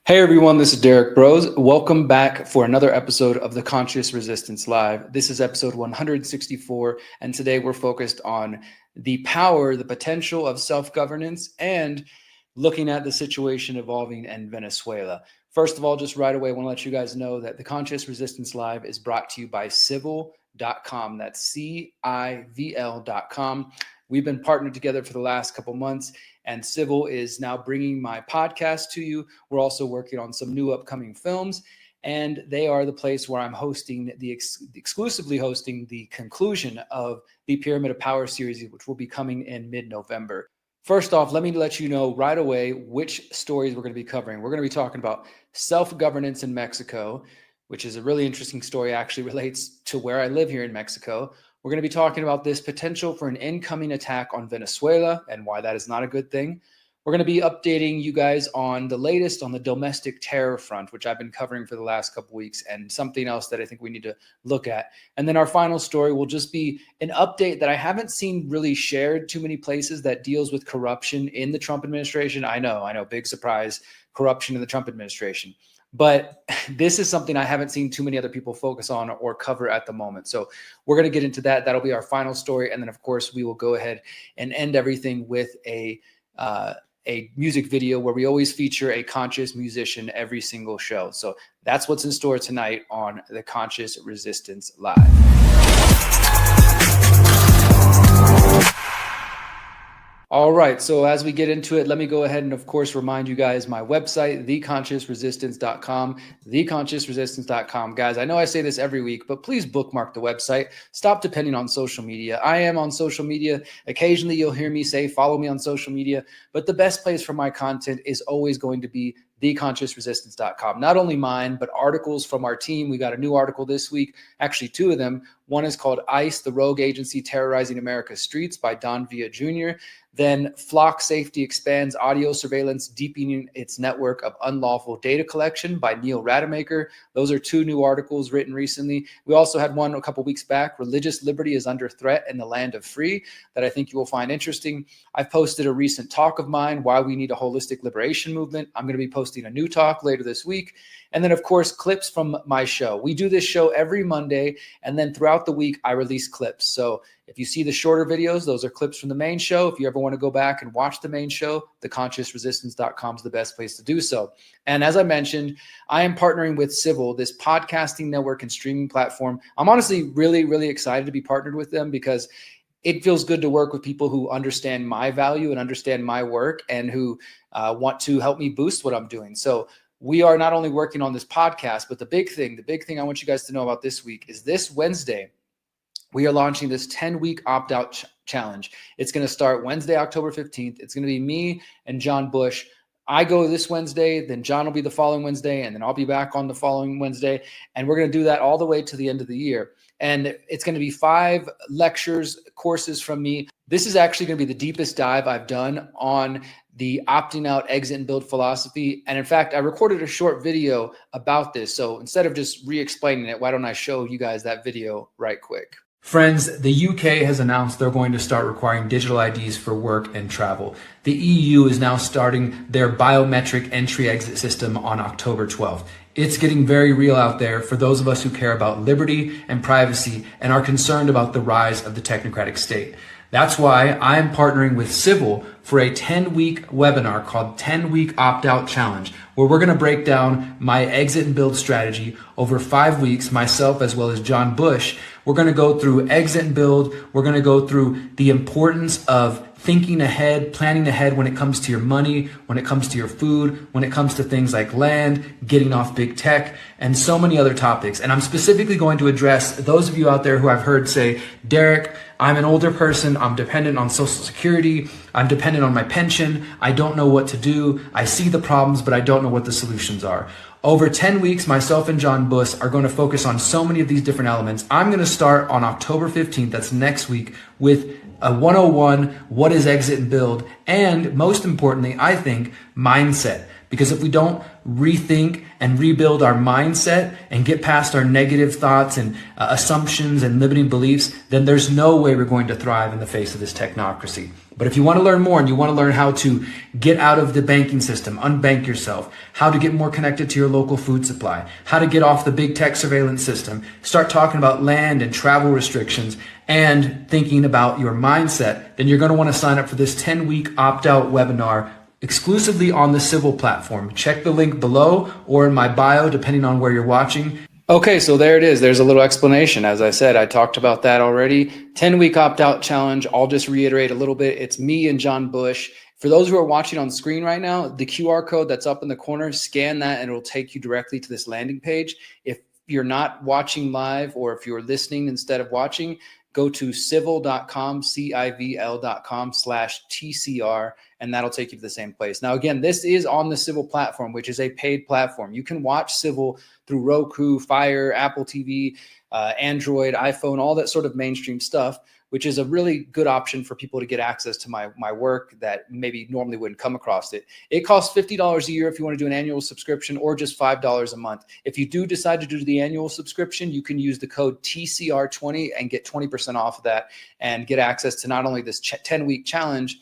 Hey everyone, this is Derrick Broze. Welcome back for another episode of the Conscious Resistance Live. This is episode 164, and today we're focused on the power, the potential of self-governance, and looking at the situation evolving in Venezuela. First of all, just right away, I want to let you guys know that the Conscious Resistance Live is brought to you by civil.com. That's CIVL.com. We've been partnered together for the last couple months, and Civil is now bringing my podcast to you. We're also working on some new upcoming films, and they are the place where I'm hosting exclusively hosting the conclusion of the Pyramid of Power series, which will be coming in mid-November. First off, let me let you know right away which stories we're going to be covering. We're going to be talking about self-governance in Mexico, which is a really interesting story, actually relates to where I live here in Mexico. We're going to be talking about this potential for an incoming attack on Venezuela and why that is not a good thing. We're going to be updating you guys on the latest on the domestic terror front, which I've been covering for the last couple weeks, and something else that I think we need to look at. And then our final story will just be an update that I haven't seen really shared too many places that deals with corruption in the Trump administration. I know, big surprise, corruption in the Trump administration. But this is something I haven't seen too many other people focus on or cover at the moment. So we're going to get into that. That'll be our final story. And then, of course, we will go ahead and end everything with a music video where we always feature a conscious musician every single show. So that's what's in store tonight on the Conscious Resistance Live. All right, so as we get into it, let me go ahead and, of course, remind you guys my website, theconsciousresistance.com, theconsciousresistance.com. Guys, I know I say this every week, but please bookmark the website. Stop depending on social media. I am on social media. Occasionally, you'll hear me say, follow me on social media, but the best place for my content is always going to be theconsciousresistance.com. Not only mine, but articles from our team. We got a new article this week, actually two of them. One is called ICE, the Rogue Agency Terrorizing America's Streets by Don Villa Jr. Then Flock Safety Expands Audio Surveillance, Deepening Its Network of Unlawful Data Collection by Neil Rademacher. Those are two new articles written recently. We also had one a couple weeks back, Religious Liberty is Under Threat in the Land of Free, that I think you will find interesting. I've posted a recent talk of mine, Why We Need a Holistic Liberation Movement. I'm going to be posting a new talk later this week. And then, of course, clips from my show. We do this show every Monday, and then throughout the week, I release clips. So if you see the shorter videos, those are clips from the main show. If you ever want to go back and watch the main show, theconsciousresistance.com is the best place to do so. And as I mentioned, I am partnering with Civil, this podcasting network and streaming platform. I'm honestly really, really excited to be partnered with them because it feels good to work with people who understand my value and understand my work and who want to help me boost what I'm doing. So we are not only working on this podcast, but the big thing I want you guys to know about this week is this Wednesday, we are launching this 10-week opt-out challenge. It's going to start Wednesday, October 15th. It's going to be me and John Bush. I go this Wednesday, then John will be the following Wednesday, and then I'll be back on the following Wednesday. And we're going to do that all the way to the end of the year. And it's going to be 5 lectures, courses from me. This is actually going to be the deepest dive I've done on the opting out, exit, and build philosophy. And in fact, I recorded a short video about this. So instead of just re-explaining it, why don't I show you guys that video right quick? Friends, the UK has announced they're going to start requiring digital IDs for work and travel. The EU is now starting their biometric entry-exit system on October 12th. It's getting very real out there for those of us who care about liberty and privacy and are concerned about the rise of the technocratic state. That's why I'm partnering with Civil for a 10-week webinar called 10-Week Opt-Out Challenge, where we're going to break down my exit and build strategy over 5 weeks, myself as well as John Bush. We're going to go through exit and build. We're going to go through the importance of thinking ahead, planning ahead when it comes to your money, when it comes to your food, when it comes to things like land, getting off big tech, and so many other topics. And I'm specifically going to address those of you out there who I've heard say, Derrick, I'm an older person. I'm dependent on Social Security. I'm dependent on my pension. I don't know what to do. I see the problems, but I don't know what the solutions are. Over 10 weeks, myself and John Bush are going to focus on so many of these different elements. I'm going to start on October 15th, that's next week, with a 101, what is exit and build, and most importantly, I think, mindset. Because if we don't rethink and rebuild our mindset and get past our negative thoughts and assumptions and limiting beliefs, then there's no way we're going to thrive in the face of this technocracy. But if you want to learn more and you want to learn how to get out of the banking system, unbank yourself, how to get more connected to your local food supply, how to get off the big tech surveillance system, start talking about land and travel restrictions and thinking about your mindset, then you're going to want to sign up for this 10-week opt-out webinar exclusively on the Civil platform. Check the link below or in my bio, depending on where you're watching. Okay, so there it is. There's a little explanation. As I said, I talked about that already. 10-week opt-out challenge. I'll just reiterate a little bit. It's me and John Bush. For those who are watching on screen right now, the QR code that's up in the corner, scan that and it'll take you directly to this landing page. If you're not watching live or if you're listening instead of watching, go to civil.com, civl.com/TCR, and that'll take you to the same place. Now, again, this is on the Civil platform, which is a paid platform. You can watch Civil through Roku, Fire, Apple TV, Android, iPhone, all that sort of mainstream stuff, which is a really good option for people to get access to my work that maybe normally wouldn't come across it. It costs $50 a year if you want to do an annual subscription, or just $5 a month. If you do decide to do the annual subscription, you can use the code TCR20 and get 20% off of that and get access to not only this 10-week challenge,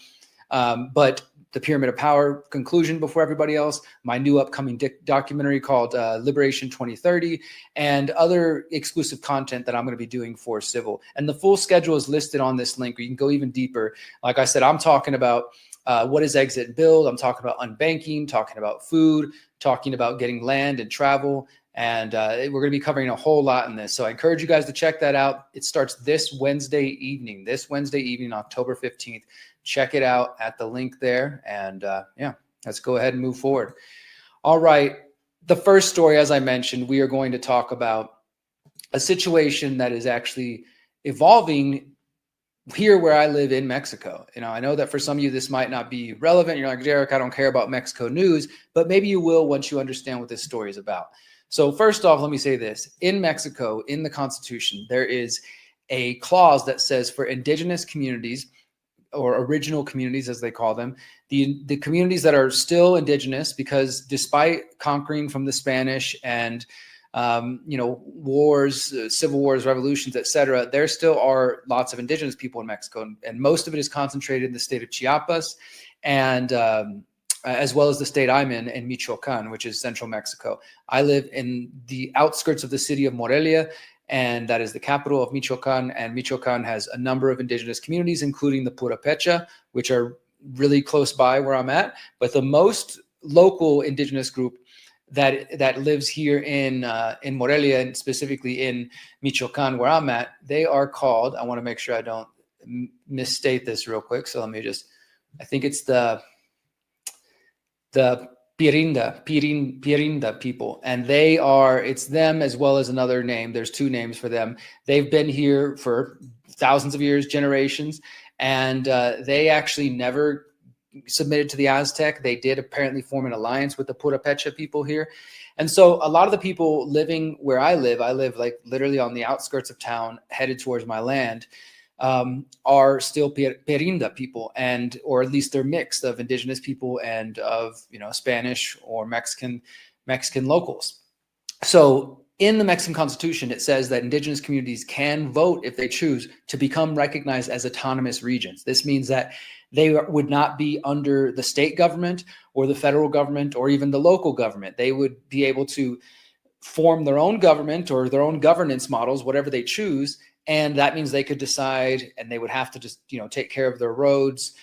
but the Pyramid of Power conclusion before everybody else, my new upcoming documentary called Liberation 2030, and other exclusive content that I'm going to be doing for Civil. And the full schedule is listed on this link, where you can go even deeper. Like I said, I'm talking about what is exit and build. I'm talking about unbanking, talking about food, talking about getting land and travel. And we're going to be covering a whole lot in this. So I encourage you guys to check that out. It starts this Wednesday evening, October 15th. Check it out at the link there. And yeah, let's go ahead and move forward. All right. The first story, as I mentioned, we are going to talk about a situation that is actually evolving here where I live in Mexico. You know, I know that for some of you, this might not be relevant. You're like, Derrick, I don't care about Mexico news, but maybe you will once you understand what this story is about. So first off, let me say this. In Mexico, in the Constitution, there is a clause that says for indigenous communities, or original communities, as they call them, the communities that are still indigenous, because despite conquering from the Spanish and wars, civil wars, revolutions, etc., there still are lots of indigenous people in Mexico, and most of it is concentrated in the state of Chiapas, and as well as the state I'm in Michoacan, which is central Mexico. I live in the outskirts of the city of Morelia, and that is the capital of Michoacan. And Michoacan has a number of indigenous communities, including the Purépecha, which are really close by where I'm at. But the most local indigenous group that lives here in Morelia, and specifically in Michoacan, where I'm at, they are called, I want to make sure I don't misstate this real quick. So let me just, I think it's the Pirinda people, and they are, it's them as well as another name. There's two names for them. They've been here for thousands of years, generations, and they actually never submitted to the Aztec. They did apparently form an alliance with the Purépecha people here. And so a lot of the people living where I live like literally on the outskirts of town, headed towards my land, are still Pirinda people, and or at least they're mixed of indigenous people and of Spanish or Mexican locals. So in the Mexican Constitution, it says that indigenous communities can vote if they choose to become recognized as autonomous regions. This means that they would not be under the state government or the federal government or even the local government. They would be able to form their own government or their own governance models, whatever they choose. And that means they could decide, and they would have to just, take care of their roads,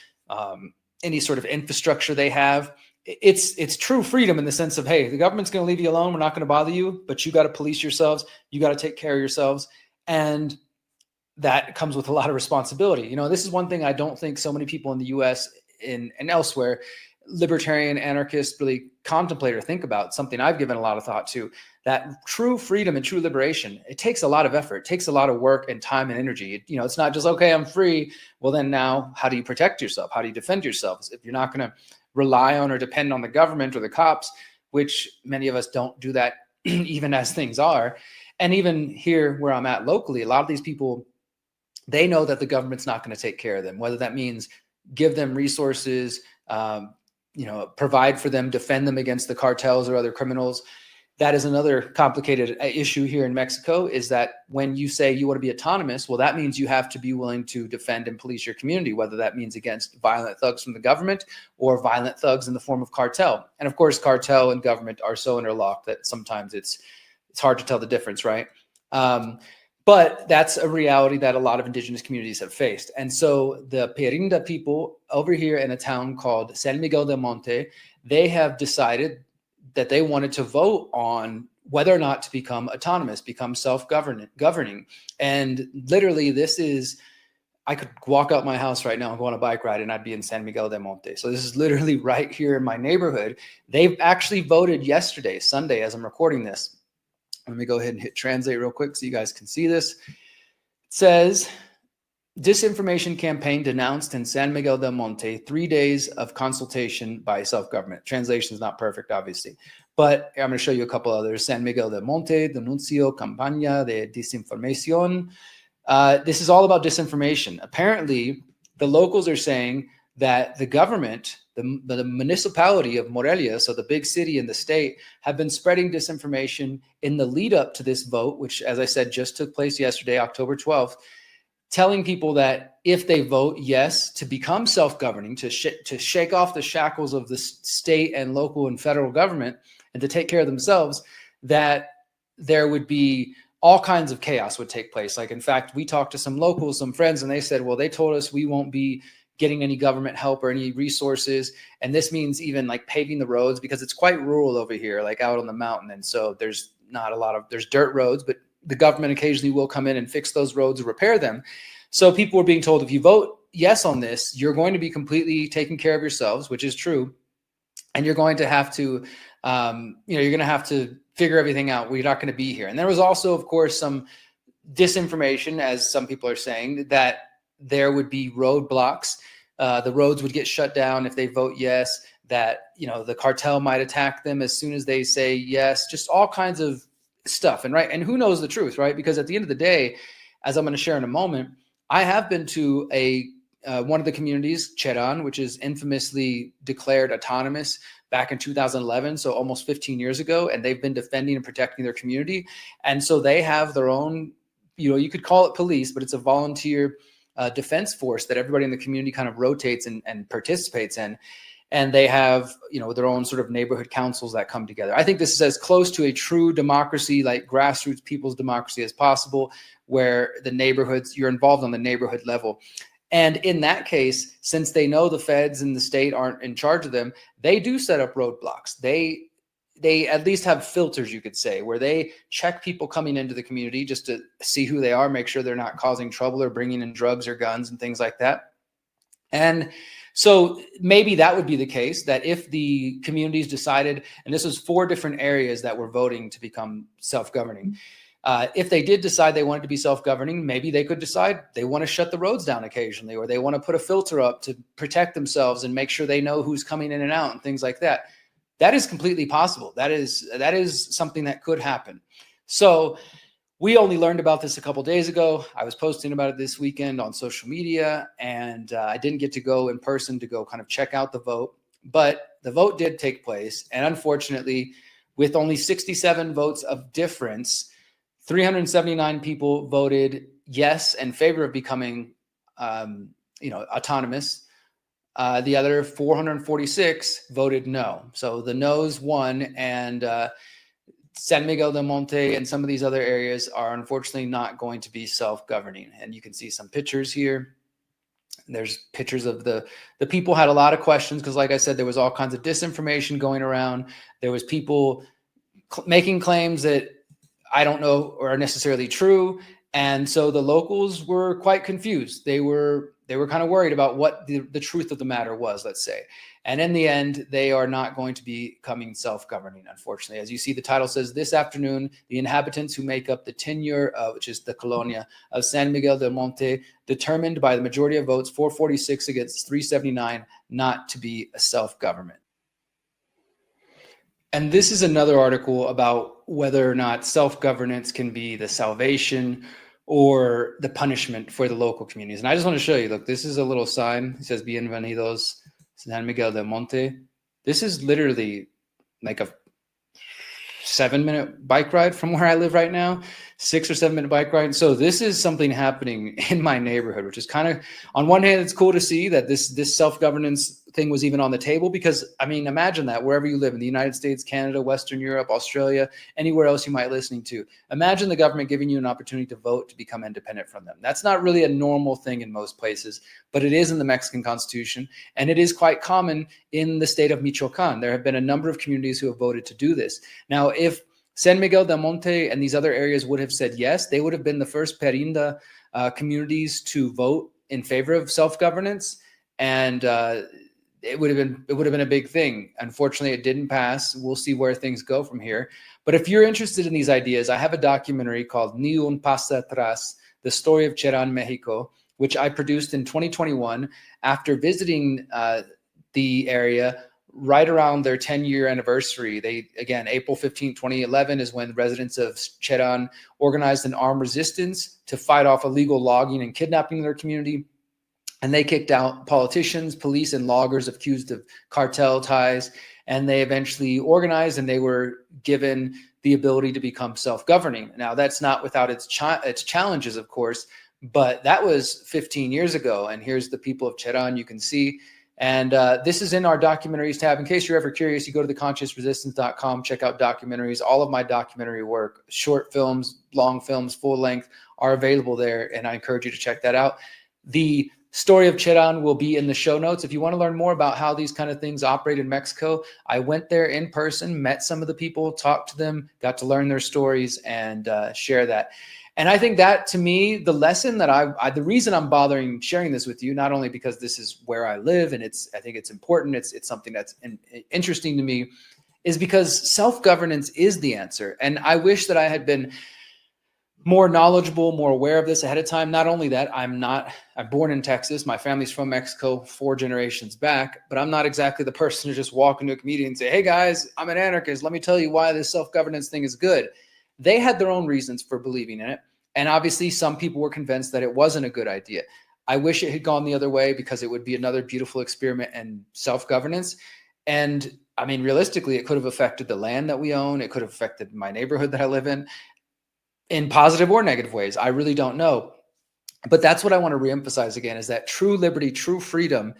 any sort of infrastructure they have. It's true freedom in the sense of, hey, the government's going to leave you alone. We're not going to bother you, but you got to police yourselves. You got to take care of yourselves. And that comes with a lot of responsibility. This is one thing I don't think so many people in the US and elsewhere, libertarian anarchists, really contemplate or think about. Something I've given a lot of thought to, that true freedom and true liberation, it takes a lot of effort. It takes a lot of work and time and energy. It's not just, okay, I'm free. Well, then now how do you protect yourself? How do you defend yourself? If you're not going to rely on or depend on the government or the cops, which many of us don't do that even as things are. And even here where I'm at locally, a lot of these people, they know that the government's not going to take care of them, whether that means give them resources, provide for them, defend them against the cartels or other criminals. That is another complicated issue here in Mexico, is that when you say you want to be autonomous, well, that means you have to be willing to defend and police your community, whether that means against violent thugs from the government or violent thugs in the form of cartel. And of course, cartel and government are so interlocked that sometimes it's hard to tell the difference, right? But that's a reality that a lot of indigenous communities have faced. And so the Perinda people over here in a town called San Miguel del Monte, they have decided that they wanted to vote on whether or not to become autonomous, become self-governing. And literally I could walk out my house right now and go on a bike ride and I'd be in San Miguel del Monte. So this is literally right here in my neighborhood. They've actually voted yesterday, Sunday, as I'm recording this. Let me go ahead and hit translate real quick so you guys can see this. It says, disinformation campaign denounced in San Miguel del Monte, 3 days of consultation by self-government. Translation is not perfect, obviously, but I'm going to show you a couple others. San Miguel del Monte, denuncio campaña de desinformación. This is all about disinformation. Apparently, the locals are saying that the government, the municipality of Morelia, so the big city in the state, have been spreading disinformation in the lead up to this vote, which, as I said, just took place yesterday, October 12th, telling people that if they vote yes to become self-governing, to shake off the shackles of the state and local and federal government and to take care of themselves, that there would be all kinds of chaos would take place. Like, in fact, we talked to some locals, some friends, and they said, well, they told us we won't be getting any government help or any resources. And this means even like paving the roads, because it's quite rural over here, like out on the mountain. And so there's dirt roads, but the government occasionally will come in and fix those roads or repair them. So people were being told, if you vote yes on this, you're going to be completely taking care of yourselves, which is true. And you're going to have to, you're going to have to figure everything out. We're not going to be here. And there was also, of course, some disinformation, as some people are saying, that there would be roadblocks. The roads would get shut down if they vote yes, that, the cartel might attack them as soon as they say yes, just all kinds of stuff. And who knows the truth, right? Because at the end of the day, as I'm going to share in a moment, I have been to one of the communities, Cheran, which is infamously declared autonomous back in 2011, so almost 15 years ago, and they've been defending and protecting their community. And so they have their own, you could call it police, but it's a volunteer defense force that everybody in the community kind of rotates and participates in. And they have, their own sort of neighborhood councils that come together. I think this is as close to a true democracy, like grassroots people's democracy, as possible, where the neighborhoods, you're involved on the neighborhood level. And in that case, since they know the feds and the state aren't in charge of them, they do set up roadblocks. They at least have filters, you could say, where they check people coming into the community just to see who they are, make sure they're not causing trouble or bringing in drugs or guns and things like that. And so maybe that would be the case, that if the communities decided, and this was 4 different areas that were voting to become self-governing, if they did decide they wanted to be self-governing, maybe they could decide they want to shut the roads down occasionally, or they want to put a filter up to protect themselves and make sure they know who's coming in and out and things like that. That is completely possible. That is something that could happen. So we only learned about this a couple days ago. I was posting about it this weekend on social media, and I didn't get to go in person to go kind of check out the vote. But the vote did take place. And unfortunately, with only 67 votes of difference, 379 people voted yes in favor of becoming, autonomous. The other 446 voted no. So the no's won, and San Miguel del Monte and some of these other areas are unfortunately not going to be self-governing. And you can see some pictures here. There's pictures of the people had a lot of questions because, like I said, there was all kinds of disinformation going around. There was people making claims that I don't know are necessarily true. And so the locals were quite confused. They were kind of worried about what the truth of the matter was, let's say. And in the end, they are not going to be becoming self-governing, unfortunately. As you see, the title says, this afternoon, the inhabitants who make up the tenure, which is the colonia of San Miguel del Monte, determined by the majority of votes, 446 against 379, not to be a self-government. And this is another article about whether or not self-governance can be the salvation or the punishment for the local communities. And I just want to show you, look, this is a little sign. It says, Bienvenidos San Miguel del Monte. This is literally like a 7-minute bike ride from where I live right now, 6 or 7-minute bike ride. So this is something happening in my neighborhood, which is kind of, on one hand, it's cool to see that this self-governance thing was even on the table, because I mean, imagine that wherever you live in the United States, Canada, Western Europe, Australia, anywhere else you might be listening to, imagine the government giving you an opportunity to vote to become independent from them. That's not really a normal thing in most places, but it is in the Mexican Constitution, and it is quite common in the state of Michoacan. There have been a number of communities who have voted to do this. Now, if San Miguel del Monte and these other areas would have said yes, they would have been the first Perinda communities to vote in favor of self-governance, and it would have been a big thing. Unfortunately, it didn't pass. We'll see where things go from here. But if you're interested in these ideas, I have a documentary called Ni un Paso Atrás, The Story of Cheran, Mexico, which I produced in 2021 after visiting the area right around their 10-year anniversary. Again, April 15, 2011 is when the residents of Cheran organized an armed resistance to fight off illegal logging and kidnapping in their community. And they kicked out politicians, police, and loggers accused of cartel ties. And they eventually organized, and they were given the ability to become self-governing. Now, that's not without its challenges, of course, but that was 15 years ago. And here's the people of Cheran, you can see. And this is in our documentaries tab. In case you're ever curious, you go to theconsciousresistance.com, check out documentaries. All of my documentary work, short films, long films, full length, are available there. And I encourage you to check that out. The Story of Cheran will be in the show notes. If you want to learn more about how these kind of things operate in Mexico, I went there in person, met some of the people, talked to them, got to learn their stories, and share that. And I think that, to me, the lesson that the reason I'm bothering sharing this with you, not only because this is where I live and I think it's important, it's something that's interesting to me, is because self-governance is the answer. And I wish that I had been more knowledgeable, more aware of this ahead of time. Not only that, I'm born in Texas. My family's from Mexico 4 generations back, but I'm not exactly the person to just walk into a community and say, hey guys, I'm an anarchist. Let me tell you why this self-governance thing is good. They had their own reasons for believing in it. And obviously some people were convinced that it wasn't a good idea. I wish it had gone the other way, because it would be another beautiful experiment in self-governance. And I mean, realistically, it could have affected the land that we own. It could have affected my neighborhood that I live in positive or negative ways. I really don't know. But that's what I want to reemphasize again, is that true liberty, true freedom,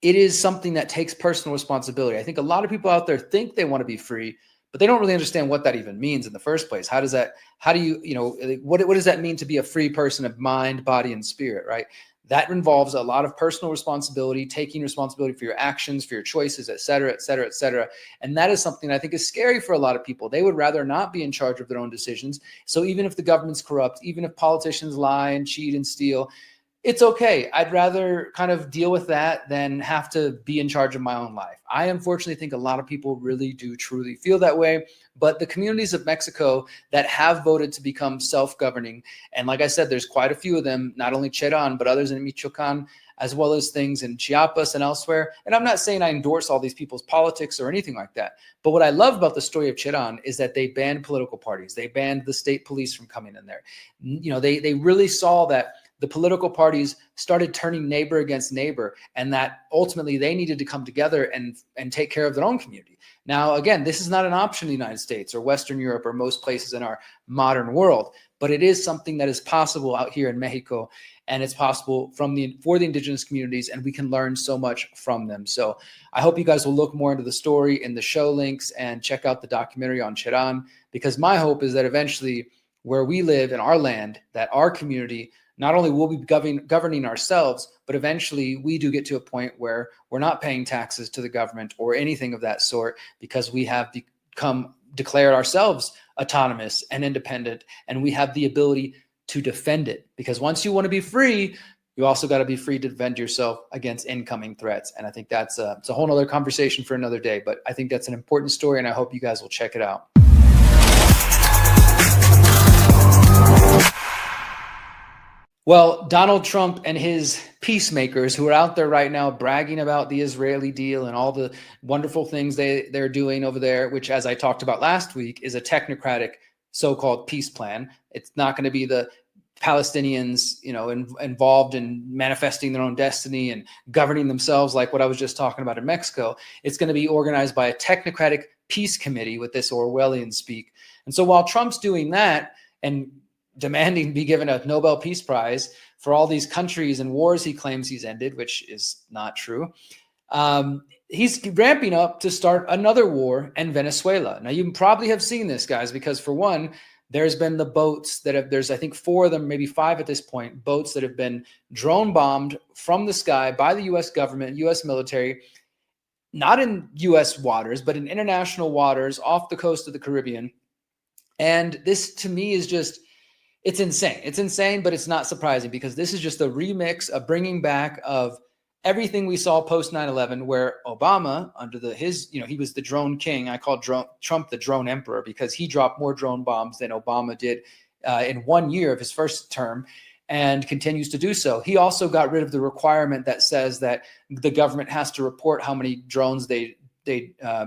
it is something that takes personal responsibility. I think a lot of people out there think they want to be free, but they don't really understand what that even means in the first place. What does that mean to be a free person of mind, body, and spirit, right? That involves a lot of personal responsibility, taking responsibility for your actions, for your choices, et cetera, et cetera, et cetera. And that is something I think is scary for a lot of people. They would rather not be in charge of their own decisions. So even if the government's corrupt, even if politicians lie and cheat and steal, it's okay. I'd rather kind of deal with that than have to be in charge of my own life. I unfortunately think a lot of people really do truly feel that way. But the communities of Mexico that have voted to become self-governing, and like I said, there's quite a few of them, not only Cheran, but others in Michoacan, as well as things in Chiapas and elsewhere. And I'm not saying I endorse all these people's politics or anything like that. But what I love about the story of Cheran is that they banned political parties. They banned the state police from coming in there. You know, they really saw that the political parties started turning neighbor against neighbor, and that ultimately they needed to come together and take care of their own community. Now, again, this is not an option in the United States or Western Europe or most places in our modern world, but it is something that is possible out here in Mexico, and it's possible for the indigenous communities, and we can learn so much from them. So I hope you guys will look more into the story in the show links and check out the documentary on Cheran, because my hope is that eventually where we live in our land, that our community, not only will we be governing ourselves, but eventually we do get to a point where we're not paying taxes to the government or anything of that sort, because we have declared ourselves autonomous and independent, and we have the ability to defend it. Because once you want to be free, you also got to be free to defend yourself against incoming threats. And I think it's a whole other conversation for another day, but I think that's an important story, and I hope you guys will check it out. Well, Donald Trump and his peacemakers, who are out there right now bragging about the Israeli deal and all the wonderful things they're doing over there, which, as I talked about last week, is a technocratic so-called peace plan. It's not going to be the Palestinians, involved in manifesting their own destiny and governing themselves, like what I was just talking about in Mexico. It's going to be organized by a technocratic peace committee with this Orwellian speak. And so while Trump's doing that and demanding to be given a Nobel Peace Prize for all these countries and wars he claims he's ended, which is not true, he's ramping up to start another war in Venezuela. Now, you probably have seen this, guys, because for one, there's been the boats that have, there's I think 4 of them, maybe 5 at this point, boats that have been drone bombed from the sky by the U.S. government, U.S. military, not in U.S. waters, but in international waters off the coast of the Caribbean. And this to me is just, it's insane. It's insane, but it's not surprising because this is just a remix, a bringing back of everything we saw post 9/11, where Obama, under he was the drone king. I call Trump the drone emperor because he dropped more drone bombs than Obama did in 1 year of his first term, and continues to do so. He also got rid of the requirement that says that the government has to report how many drones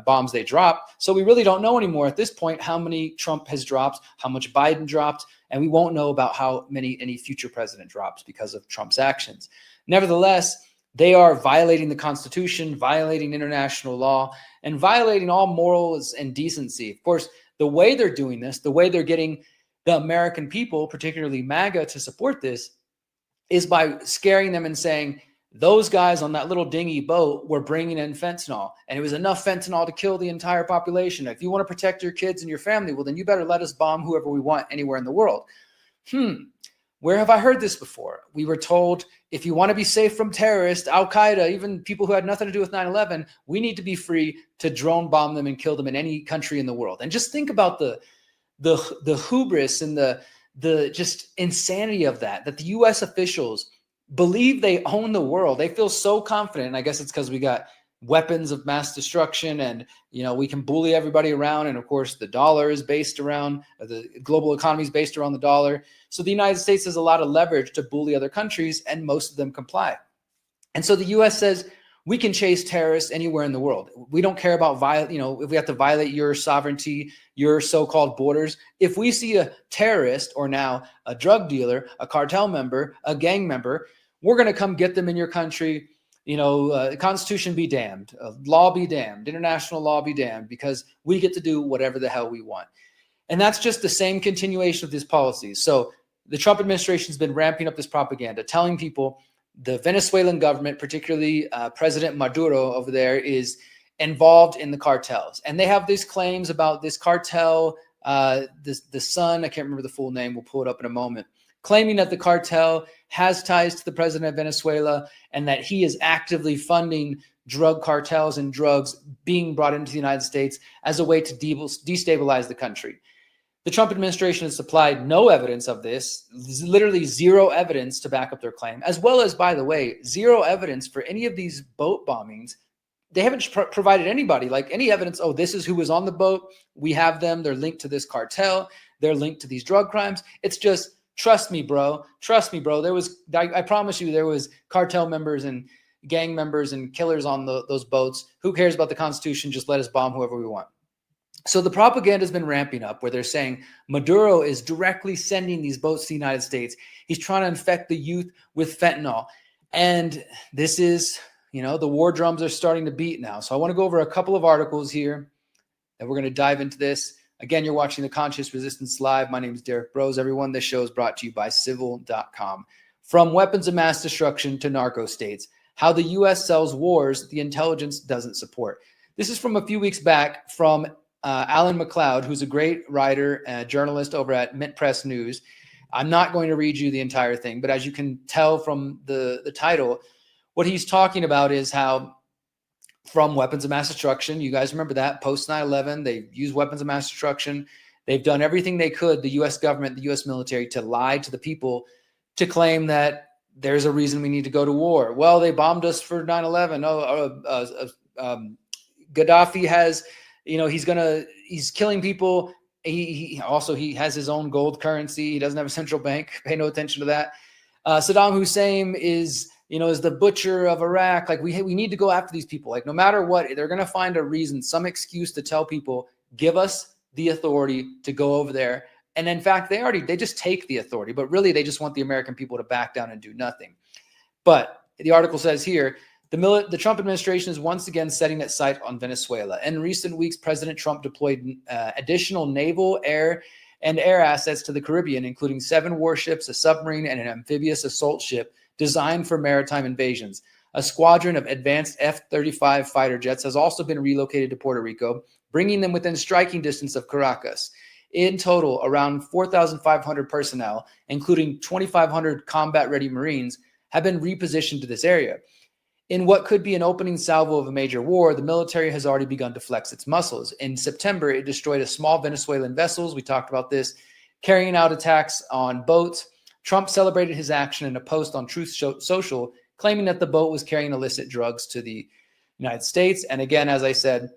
bombs they drop. So we really don't know anymore at this point how many Trump has dropped, how much Biden dropped, and we won't know about how many any future president drops because of Trump's actions. Nevertheless, they are violating the Constitution, violating international law, and violating all morals and decency. Of course, the way they're doing this, the way they're getting the American people, particularly MAGA, to support this is by scaring them and saying, those guys on that little dinghy boat were bringing in fentanyl, and it was enough fentanyl to kill the entire population. If you want to protect your kids and your family, well, then you better let us bomb whoever we want anywhere in the world. Where have I heard this before? We were told, if you want to be safe from terrorists, Al-Qaeda, even people who had nothing to do with 9/11, we need to be free to drone bomb them and kill them in any country in the world. And just think about the hubris and the just insanity of that the U.S. officials believe they own the world. They feel so confident. And I guess it's because we got weapons of mass destruction and, we can bully everybody around. And of course, the dollar is based around, the global economy is based around the dollar. So the United States has a lot of leverage to bully other countries, and most of them comply. And so the U.S. says, we can chase terrorists anywhere in the world. We don't care about if we have to violate your sovereignty, your so-called borders. If we see a terrorist, or now a drug dealer, a cartel member, a gang member, we're going to come get them in your country. Constitution be damned, law be damned, international law be damned, because we get to do whatever the hell we want. And that's just the same continuation of these policies. So the Trump administration has been ramping up this propaganda, telling people the Venezuelan government, particularly President Maduro over there, is involved in the cartels. And they have these claims about this cartel, the son, I can't remember the full name, we'll pull it up in a moment, claiming that the cartel has ties to the president of Venezuela and that he is actively funding drug cartels and drugs being brought into the United States as a way to destabilize the country. The Trump administration has supplied no evidence of this, literally zero evidence to back up their claim, as well as, by the way, zero evidence for any of these boat bombings. They haven't provided anybody like any evidence. Oh, this is who was on the boat. We have them. They're linked to this cartel. They're linked to these drug crimes. It's just, trust me, bro. Trust me, bro. I promise you, there was cartel members and gang members and killers on those boats. Who cares about the Constitution? Just let us bomb whoever we want. So the propaganda has been ramping up where they're saying Maduro is directly sending these boats to the United States. He's trying to infect the youth with fentanyl. And this is, the war drums are starting to beat now. So I want to go over a couple of articles here and we're going to dive into this. Again, you're watching the Conscious Resistance Live. My name is Derrick Broze. Everyone, this show is brought to you by Civil.com. From weapons of mass destruction to narco states, how the U.S. sells wars the intelligence doesn't support. This is from a few weeks back from Alan McLeod, who's a great writer and journalist over at Mint Press News. I'm not going to read you the entire thing, but as you can tell from the title, what he's talking about is how from weapons of mass destruction, you guys remember that, post 9/11, they used weapons of mass destruction. They've done everything they could, the U.S. government, the U.S. military, to lie to the people, to claim that there's a reason we need to go to war. Well, they bombed us for 9/11. Gaddafi has... he's killing people. He has his own gold currency. He doesn't have a central bank. Pay no attention to that. Saddam Hussein is the butcher of Iraq. Like we need to go after these people. Like no matter what, they're going to find a reason, some excuse to tell people, give us the authority to go over there And in fact, they just take the authority, but really they just want the American people to back down and do nothing. But the article says here, the Trump administration is once again setting its sight on Venezuela. In recent weeks, President Trump deployed additional naval, air assets to the Caribbean, including 7 warships, a submarine, and an amphibious assault ship designed for maritime invasions. A squadron of advanced F-35 fighter jets has also been relocated to Puerto Rico, bringing them within striking distance of Caracas. In total, around 4,500 personnel, including 2,500 combat-ready Marines, have been repositioned to this area. In what could be an opening salvo of a major war, the military has already begun to flex its muscles. In September, it destroyed a small Venezuelan vessels. We talked about this, carrying out attacks on boats. Trump celebrated his action in a post on Truth Social, claiming that the boat was carrying illicit drugs to the United States. And again, as I said,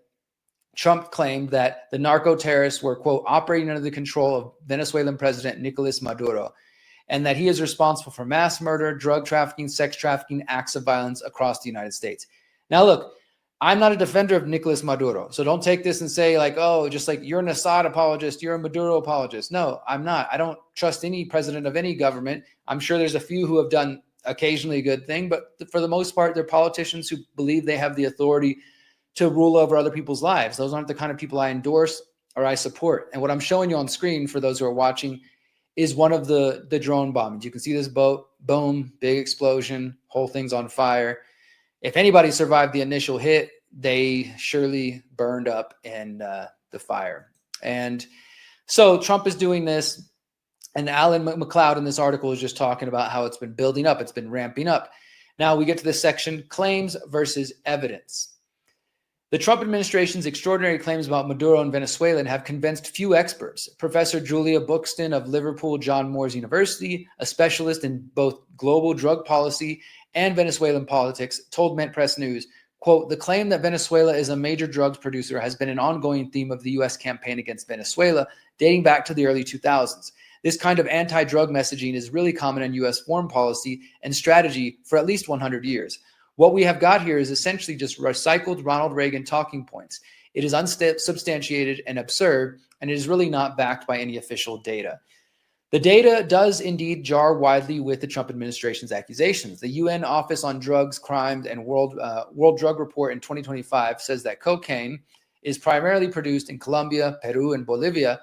Trump claimed that the narco-terrorists were, quote, operating under the control of Venezuelan President Nicolas Maduro, and that he is responsible for mass murder, drug trafficking, sex trafficking, acts of violence across the United States. Now, look, I'm not a defender of Nicolas Maduro, so don't take this and say like, oh, just like you're an Assad apologist, you're a Maduro apologist. No, I'm not. I don't trust any president of any government. I'm sure there's a few who have done occasionally a good thing, but for the most part, they're politicians who believe they have the authority to rule over other people's lives. Those aren't the kind of people I endorse or I support. And what I'm showing you on screen for those who are watching is one of the drone bombings. You can see this boat, boom, big explosion, whole thing's on fire. If anybody survived the initial hit, they surely burned up in the fire. And so Trump is doing this, and Alan McLeod in this article is just talking about how it's been building up, it's been ramping up. Now we get to this section, claims versus evidence. The Trump administration's extraordinary claims about Maduro and Venezuela have convinced few experts. Professor Julia Buxton of Liverpool John Moores University, a specialist in both global drug policy and Venezuelan politics, told Mint Press News, quote, the claim that Venezuela is a major drugs producer has been an ongoing theme of the U.S. campaign against Venezuela dating back to the early 2000s. This kind of anti-drug messaging is really common in U.S. foreign policy and strategy for at least 100 years. What we have got here is essentially just recycled Ronald Reagan talking points. It is unsubstantiated and absurd, and it is really not backed by any official data. The data does indeed jar widely with the Trump administration's accusations. The UN Office on Drugs, Crimes, and World Drug Report in 2025 says that cocaine is primarily produced in Colombia, Peru, and Bolivia,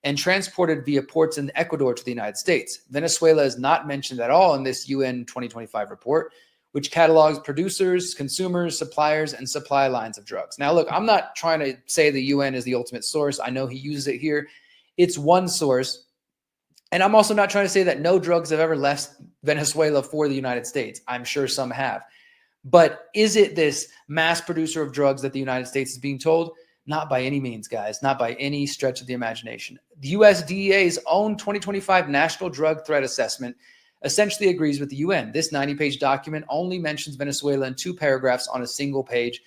and transported via ports in Ecuador to the United States. Venezuela is not mentioned at all in this UN 2025 report, which catalogs producers, consumers, suppliers, and supply lines of drugs. Now, look, I'm not trying to say the UN is the ultimate source. I know he uses it here. It's one source. And I'm also not trying to say that no drugs have ever left Venezuela for the United States. I'm sure some have. But is it this mass producer of drugs that the United States is being told? Not by any means, guys. Not by any stretch of the imagination. The USDA's own 2025 National Drug Threat Assessment essentially agrees with the UN. This 90-page document only mentions Venezuela in 2 paragraphs on a single page.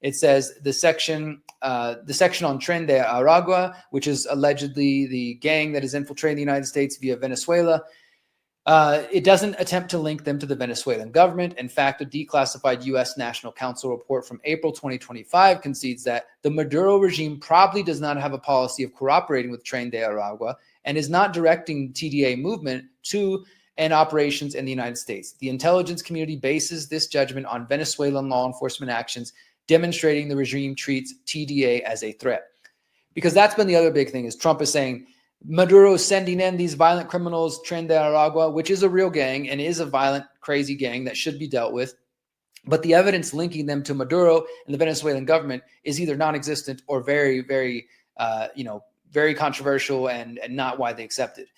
It says the section on Tren de Aragua, which is allegedly the gang that is infiltrating the United States via Venezuela. It doesn't attempt to link them to the Venezuelan government. In fact, a declassified U.S. National Council report from April 2025 concedes that the Maduro regime probably does not have a policy of cooperating with Tren de Aragua and is not directing TDA movement to and operations in the United States. The intelligence community bases this judgment on Venezuelan law enforcement actions, demonstrating the regime treats TDA as a threat. Because that's been the other big thing, is Trump is saying Maduro is sending in these violent criminals, Tren de Aragua, which is a real gang and is a violent, crazy gang that should be dealt with. But the evidence linking them to Maduro and the Venezuelan government is either non-existent or very, very, very controversial and not widely accepted.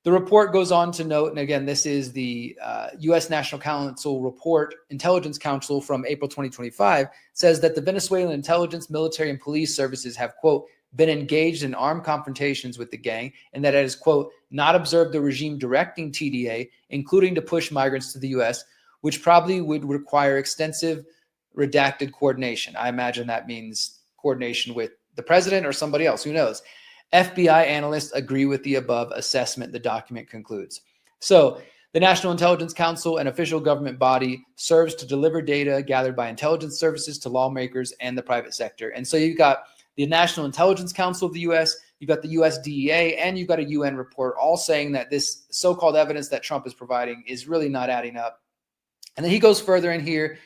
The report goes on to note, and again, this is the U.S. National Council report, Intelligence Council from April 2025, says that the Venezuelan intelligence, military, and police services have, quote, been engaged in armed confrontations with the gang, and that it has, quote, not observed the regime directing TDA, including to push migrants to the U.S., which probably would require extensive redacted coordination. I imagine that means coordination with the president or somebody else, who knows? FBI analysts agree with the above assessment, the document concludes. So the National Intelligence Council, an official government body, serves to deliver data gathered by intelligence services to lawmakers and the private sector. And so you've got the National Intelligence Council of the U.S., you've got the US DEA, and you've got a UN report all saying that this so-called evidence that Trump is providing is really not adding up. And then he goes further in here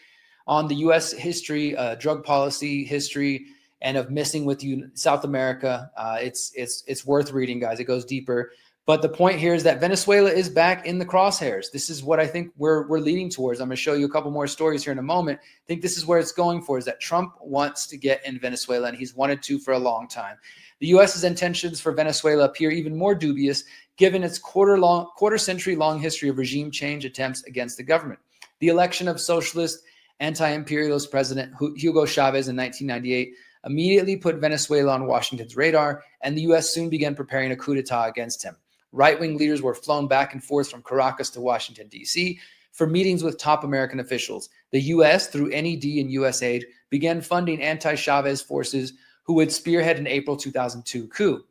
on the U.S. history, drug policy history, and of messing with South America. It's worth reading, guys. It goes deeper. But the point here is that Venezuela is back in the crosshairs. This is what I think we're leading towards. I'm going to show you a couple more stories here in a moment. I think this is where it's going for, is that Trump wants to get in Venezuela, and he's wanted to for a long time. The U.S.'s intentions for Venezuela appear even more dubious given its quarter-century long history of regime change attempts against the government. The election of socialist, anti-imperialist President Hugo Chavez in 1998 immediately put Venezuela on Washington's radar, and the U.S. soon began preparing a coup d'etat against him. Right-wing leaders were flown back and forth from Caracas to Washington, D.C. for meetings with top American officials. The U.S., through NED and USAID, began funding anti-Chavez forces who would spearhead an April 2002 coup.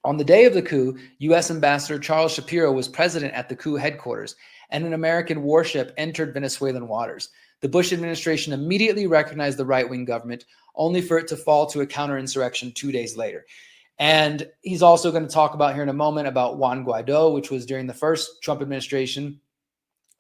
On the day of the coup, U.S. Ambassador Charles Shapiro was present at the coup headquarters, and an American warship entered Venezuelan waters. The Bush administration immediately recognized the right-wing government, only for it to fall to a counterinsurrection 2 days later. And he's also going to talk about here in a moment about Juan Guaido, which was during the first Trump administration,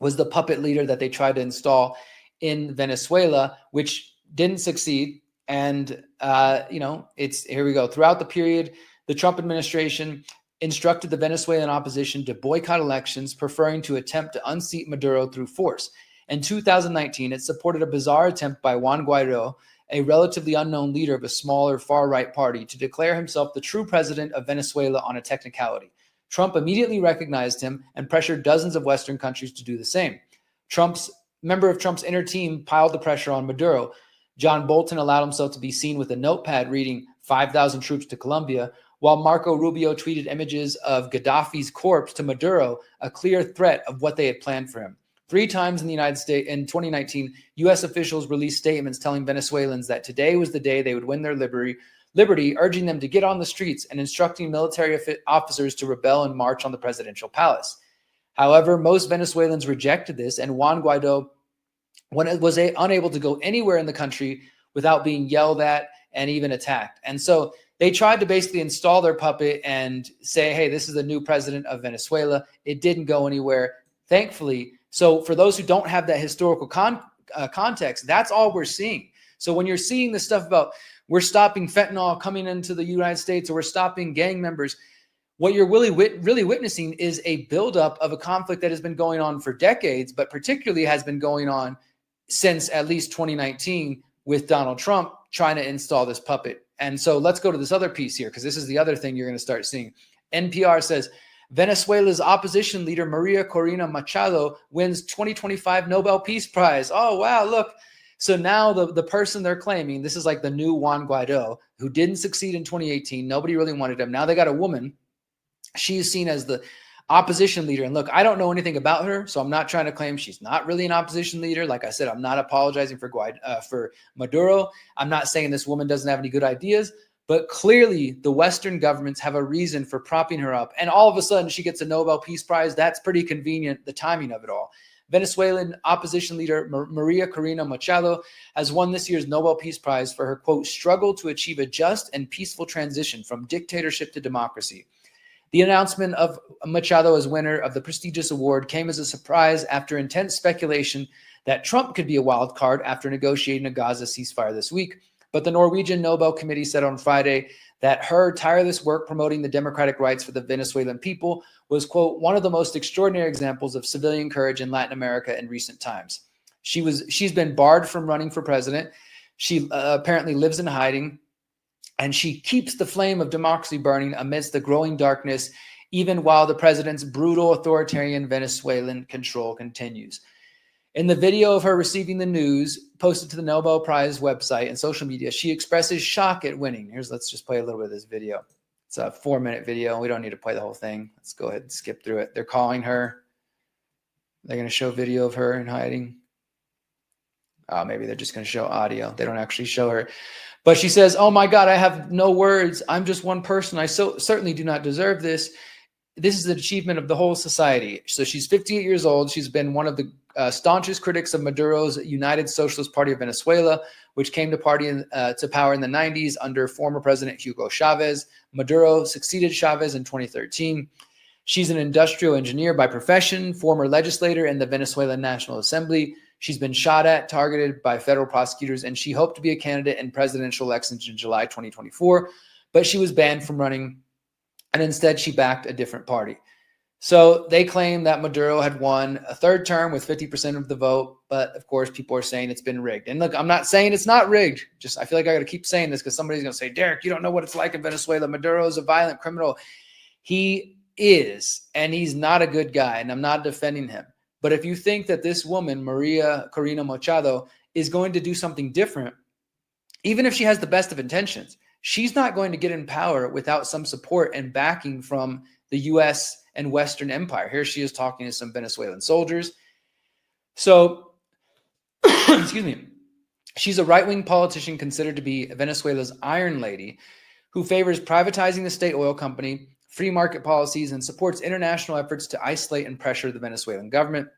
was the puppet leader that they tried to install in Venezuela, which didn't succeed. And, here we go. Throughout the period, the Trump administration instructed the Venezuelan opposition to boycott elections, preferring to attempt to unseat Maduro through force. In 2019, it supported a bizarre attempt by Juan Guaido, a relatively unknown leader of a smaller far-right party, to declare himself the true president of Venezuela on a technicality. Trump immediately recognized him and pressured dozens of Western countries to do the same. Member of Trump's inner team piled the pressure on Maduro. John Bolton allowed himself to be seen with a notepad reading 5,000 troops to Colombia, while Marco Rubio tweeted images of Gaddafi's corpse to Maduro, a clear threat of what they had planned for him. 3 times in the United States in 2019, U.S. officials released statements telling Venezuelans that today was the day they would win their liberty, urging them to get on the streets and instructing military officers to rebel and march on the presidential palace. However, most Venezuelans rejected this, and Juan Guaido was unable to go anywhere in the country without being yelled at and even attacked. And so they tried to basically install their puppet and say, hey, this is the new president of Venezuela. It didn't go anywhere, thankfully. So for those who don't have that historical context, that's all we're seeing. So when you're seeing this stuff about we're stopping fentanyl coming into the United States, or we're stopping gang members, what you're really witnessing is a buildup of a conflict that has been going on for decades, but particularly has been going on since at least 2019 with Donald Trump trying to install this puppet. And so let's go to this other piece here, because this is the other thing you're going to start seeing. NPR says, Venezuela's opposition leader Maria Corina Machado wins 2025 Nobel Peace Prize. Oh, wow, look. So now the person they're claiming, this is like the new Juan Guaido, who didn't succeed in 2018. Nobody really wanted him. Now they got a woman. She's seen as the opposition leader. And look, I don't know anything about her, so I'm not trying to claim she's not really an opposition leader. Like I said, I'm not apologizing for Maduro. I'm not saying this woman doesn't have any good ideas, but clearly the Western governments have a reason for propping her up. And all of a sudden she gets a Nobel Peace Prize. That's pretty convenient, the timing of it all. Venezuelan opposition leader Maria Corina Machado has won this year's Nobel Peace Prize for her, quote, struggle to achieve a just and peaceful transition from dictatorship to democracy. The announcement of Machado as winner of the prestigious award came as a surprise after intense speculation that Trump could be a wild card after negotiating a Gaza ceasefire this week. But the Norwegian Nobel Committee said on Friday that her tireless work promoting the democratic rights for the Venezuelan people was, quote, one of the most extraordinary examples of civilian courage in Latin America in recent times. She's been barred from running for president. She apparently lives in hiding. And she keeps the flame of democracy burning amidst the growing darkness, even while the president's brutal authoritarian Venezuelan control continues. In the video of her receiving the news posted to the Nobel Prize website and social media, she expresses shock at winning. Let's just play a little bit of this video. It's a 4-minute video. We don't need to play the whole thing. Let's go ahead and skip through it. They're calling her. They're going to show video of her in hiding. Maybe they're just going to show audio. They don't actually show her. But she says, oh my God, I have no words. I'm just one person. I certainly do not deserve this. This is an achievement of the whole society. So she's 58 years old. She's been one of the staunchest critics of Maduro's United Socialist Party of Venezuela, which came to power in the 90s under former President Hugo Chavez. Maduro succeeded Chavez in 2013. She's an industrial engineer by profession, former legislator in the Venezuelan National Assembly. She's been shot at, targeted by federal prosecutors, and she hoped to be a candidate in presidential elections in July 2024, but she was banned from running, and instead she backed a different party. So they claim that Maduro had won a third term with 50% of the vote, but of course people are saying it's been rigged. And look, I'm not saying it's not rigged. Just I feel like I got to keep saying this because somebody's going to say, Derrick, you don't know what it's like in Venezuela. Maduro is a violent criminal. He is, and he's not a good guy, and I'm not defending him. But if you think that this woman, Maria Corina Machado, is going to do something different, even if she has the best of intentions, she's not going to get in power without some support and backing from the U.S. and Western Empire. Here she is talking to some Venezuelan soldiers. So, excuse me, she's a right-wing politician considered to be Venezuela's Iron Lady who favors privatizing the state oil company, free market policies, and supports international efforts to isolate and pressure the Venezuelan government.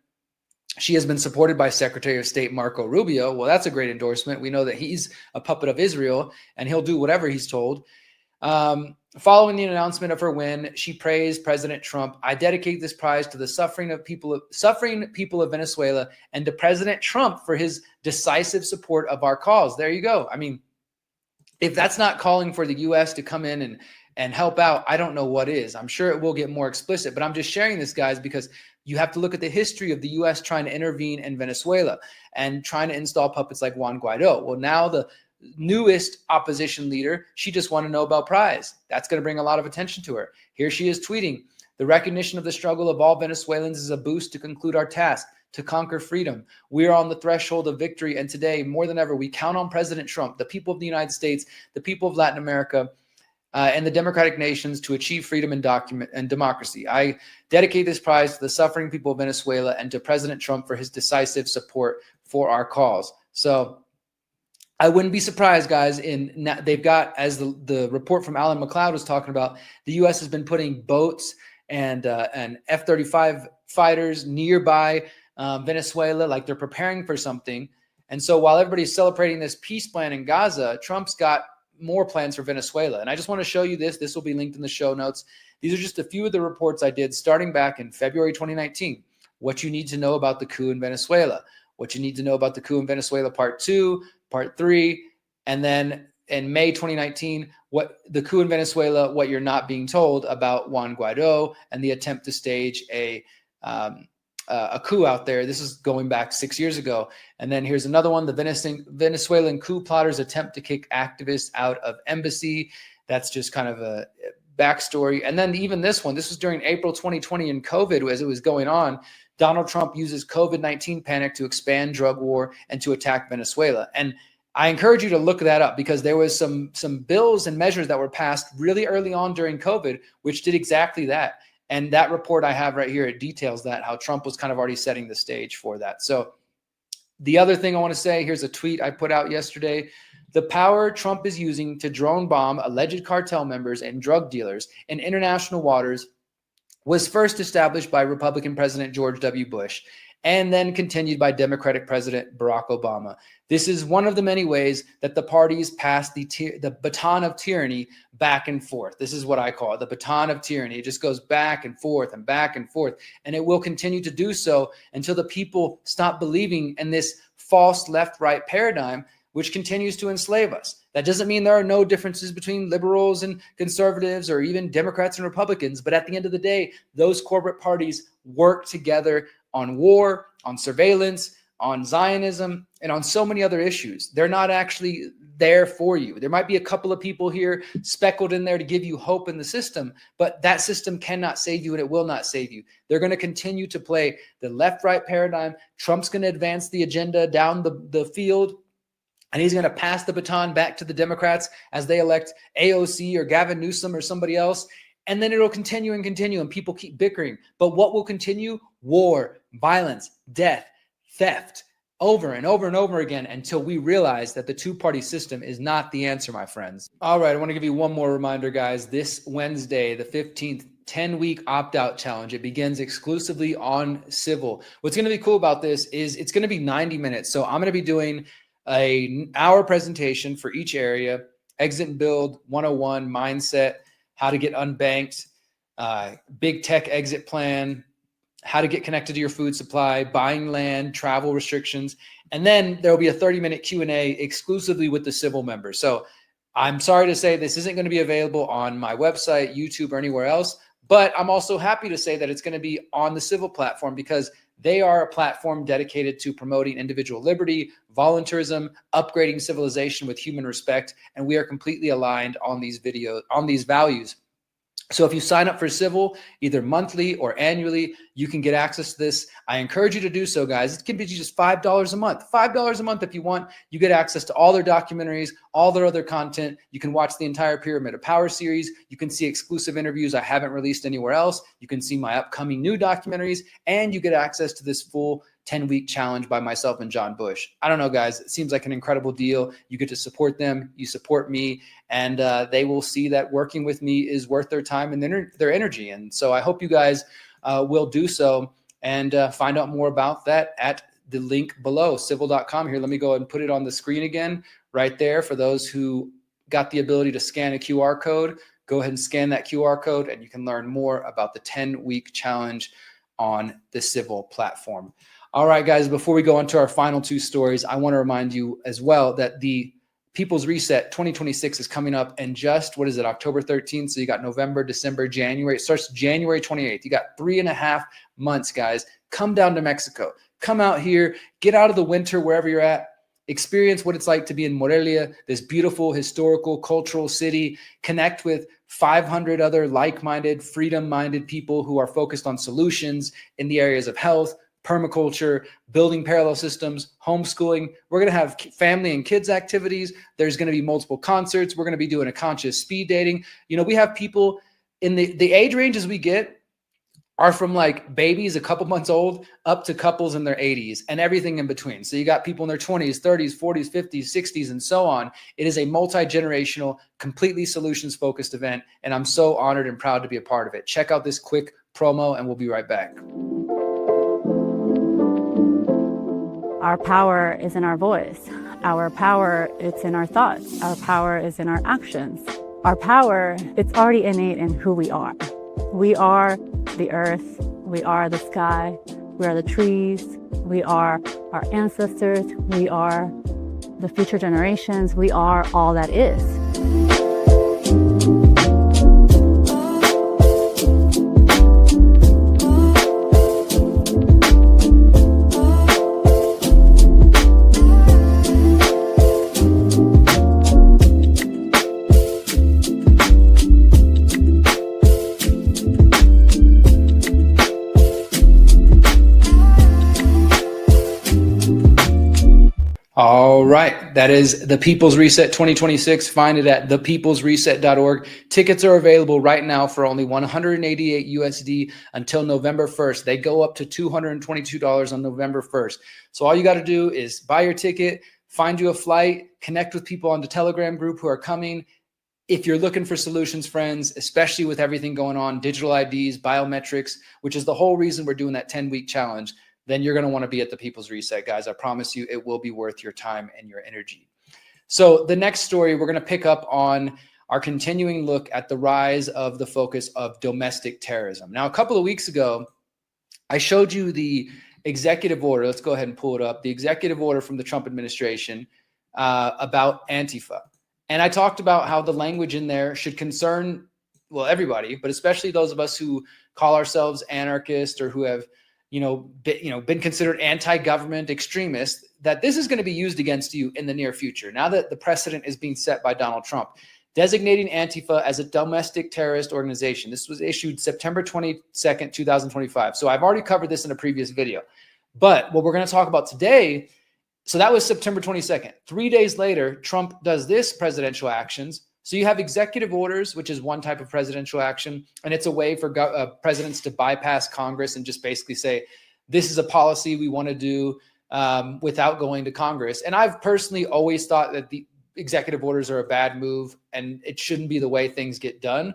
She has been supported by Secretary of State Marco Rubio. Well, that's a great endorsement. We know that he's a puppet of Israel, and he'll do whatever he's told. Following the announcement of her win, she praised President Trump. I dedicate this prize to the suffering people of Venezuela and to President Trump for his decisive support of our cause. There you go. I mean, if that's not calling for the U.S. to come in and help out, I don't know what is. I'm sure it will get more explicit, but I'm just sharing this, guys, because you have to look at the history of the U.S. trying to intervene in Venezuela and trying to install puppets like Juan Guaido. Well, now the newest opposition leader, she just won a Nobel Prize. That's going to bring a lot of attention to her. Here she is tweeting, the recognition of the struggle of all Venezuelans is a boost to conclude our task, to conquer freedom. We are on the threshold of victory, and today, more than ever, we count on President Trump, the people of the United States, the people of Latin America, and the democratic nations to achieve freedom and democracy. I dedicate this prize to the suffering people of Venezuela and to President Trump for his decisive support for our cause. So I wouldn't be surprised, guys. They've got, as the report from Alan McLeod was talking about, the U.S. has been putting boats and F-35 fighters nearby Venezuela, like they're preparing for something. And so while everybody's celebrating this peace plan in Gaza, Trump's got more plans for Venezuela. And I just want to show you this. This will be linked in the show notes. These are just a few of the reports I did starting back in February 2019. What you need to know about the coup in Venezuela. What you need to know about the coup in Venezuela Part 2, Part 3, and then in May 2019, what the coup in Venezuela, what you're not being told about Juan Guaido and the attempt to stage a coup out there. This is going back 6 years ago. And then here's another one, the Venezuelan coup plotters attempt to kick activists out of embassy. That's just kind of a backstory. And then even this one, this was during April 2020 in COVID as it was going on. Donald Trump uses COVID-19 panic to expand drug war and to attack Venezuela. And I encourage you to look that up because there was some bills and measures that were passed really early on during COVID, which did exactly that. And that report I have right here, it details that, how Trump was kind of already setting the stage for that. So the other thing I want to say, here's a tweet I put out yesterday. The power Trump is using to drone bomb alleged cartel members and drug dealers in international waters was first established by Republican President George W. Bush and then continued by Democratic President Barack Obama. This is one of the many ways that the parties pass the baton of tyranny back and forth. This is what I call it, the baton of tyranny. It just goes back and forth and back and forth, and it will continue to do so until the people stop believing in this false left-right paradigm, which continues to enslave us. That doesn't mean there are no differences between liberals and conservatives or even Democrats and Republicans, but at the end of the day, those corporate parties work together on war, on surveillance, on Zionism, and on so many other issues. They're not actually there for you. There might be a couple of people here speckled in there to give you hope in the system, but that system cannot save you and it will not save you. They're going to continue to play the left-right paradigm. Trump's going to advance the agenda down the field, and he's going to pass the baton back to the Democrats as they elect AOC or Gavin Newsom or somebody else. And then it'll continue and continue, and people keep bickering. But what will continue? War, violence, death, theft, over and over and over again until we realize that the two-party system is not the answer, my friends. All right, I want to give you one more reminder, guys. This Wednesday, the 15th, 10-week opt-out challenge. It begins exclusively on Civil. What's going to be cool about this is it's going to be 90 minutes. So I'm going to be doing an hour presentation for each area: exit and build 101, mindset, how to get unbanked, big tech exit plan, how to get connected to your food supply, buying land, travel restrictions. And then there will be a 30-minute Q&A exclusively with the Civil members. So I'm sorry to say this isn't going to be available on my website, YouTube, or anywhere else, but I'm also happy to say that it's going to be on the Civil platform, because they are a platform dedicated to promoting individual liberty, voluntarism, upgrading civilization with human respect, and we are completely aligned on these values. So if you sign up for Civil, either monthly or annually, you can get access to this. I encourage you to do so, guys. It can be just $5 a month. $5 a month if you want. You get access to all their documentaries, all their other content. You can watch the entire Pyramid of Power series. You can see exclusive interviews I haven't released anywhere else. You can see my upcoming new documentaries, and you get access to this full 10-week challenge by myself and John Bush. I don't know, guys. It seems like an incredible deal. You get to support them. You support me, and they will see that working with me is worth their time and their energy. And so I hope you guys will do so, and find out more about that at the link below, civil.com. Here, let me go and put it on the screen again right there for those who got the ability to scan a QR code. Go ahead and scan that QR code, and you can learn more about the 10-week challenge on the Civil platform. All right, guys, before we go on to our final two stories, I want to remind you as well that the People's Reset 2026 is coming up in just, October 13th. So you got November, December, January. It starts January 28th. You got 3.5 months, guys. Come down to Mexico. Come out here. Get out of the winter wherever you're at. Experience what it's like to be in Morelia, this beautiful, historical, cultural city. Connect with 500 other like-minded, freedom-minded people who are focused on solutions in the areas of health, permaculture, building parallel systems, homeschooling. We're going to have family and kids activities. There's going to be multiple concerts. We're going to be doing a conscious speed dating. We have people in the age ranges we get are from like babies a couple months old up to couples in their 80s and everything in between. So you got people in their 20s, 30s, 40s, 50s, 60s, and so on. It is a multi-generational, completely solutions-focused event, and I'm so honored and proud to be a part of it. Check out this quick promo, and we'll be right back. Our power is in our voice. Our power is in our thoughts. Our power is in our actions. Our power, it's already innate in who we are. We are the earth. We are the sky. We are the trees. We are our ancestors. We are the future generations. We are all that is. All right. That is the People's Reset 2026. Find it at thepeoplesreset.org. Tickets are available right now for only $188 USD until November 1st. They go up to $222 on November 1st. So all you got to do is buy your ticket, find you a flight, connect with people on the Telegram group who are coming. If you're looking for solutions, friends, especially with everything going on, digital IDs, biometrics, which is the whole reason we're doing that 10-week challenge, then you're going to want to be at the People's Reset, guys. I promise you it will be worth your time and your energy. So the next story, we're going to pick up on our continuing look at the rise of the focus of domestic terrorism. Now, a couple of weeks ago, I showed you the executive order. Let's go ahead and pull it up. The executive order from the Trump administration about Antifa. And I talked about how the language in there should concern, well, everybody, but especially those of us who call ourselves anarchists or who have been considered anti-government extremists, that this is going to be used against you in the near future. Now that the precedent is being set by Donald Trump, designating Antifa as a domestic terrorist organization. This was issued September 22nd, 2025. So I've already covered this in a previous video. But what we're going to talk about today, so that was September 22nd. 3 days later, Trump does this presidential actions. So you have executive orders, which is one type of presidential action, and it's a way for presidents to bypass Congress and just basically say, this is a policy we want to do without going to Congress. And I've personally always thought that the executive orders are a bad move and it shouldn't be the way things get done.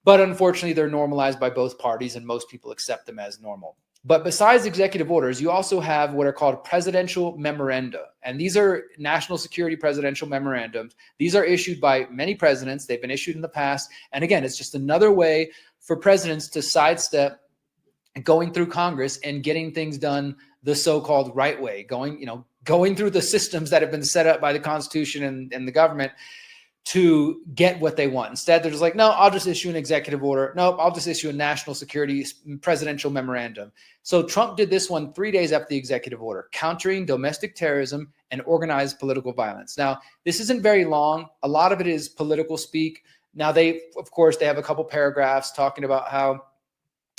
But unfortunately, they're normalized by both parties and most people accept them as normal. But besides executive orders, you also have what are called presidential memoranda. And these are national security presidential memorandums. These are issued by many presidents. They've been issued in the past. And again, it's just another way for presidents to sidestep going through Congress and getting things done the so-called right way, going through the systems that have been set up by the Constitution and the government to get what they want. Instead, they're just like, no, I'll just issue an executive order. No, I'll just issue a national security presidential memorandum. So Trump did this one 3 days after the executive order, countering domestic terrorism and organized political violence. Now, this isn't very long. A lot of it is political speak. Now, they have a couple paragraphs talking about how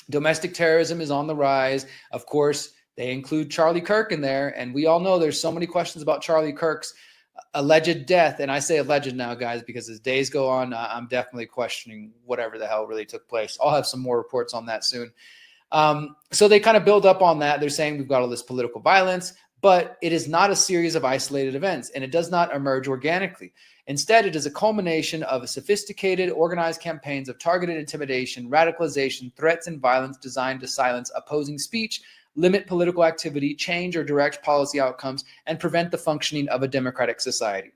domestic terrorism is on the rise. Of course, they include Charlie Kirk in there. And we all know there's so many questions about Charlie Kirk's alleged death. And I say alleged now, guys, because as days go on, I'm definitely questioning whatever the hell really took place. I'll have some more reports on that soon. So they kind of build up on that. They're saying we've got all this political violence, but it is not a series of isolated events, and it does not emerge organically. Instead, it is a culmination of sophisticated, organized campaigns of targeted intimidation, radicalization, threats, and violence designed to silence opposing speech, limit political activity, change or direct policy outcomes, and prevent the functioning of a democratic society.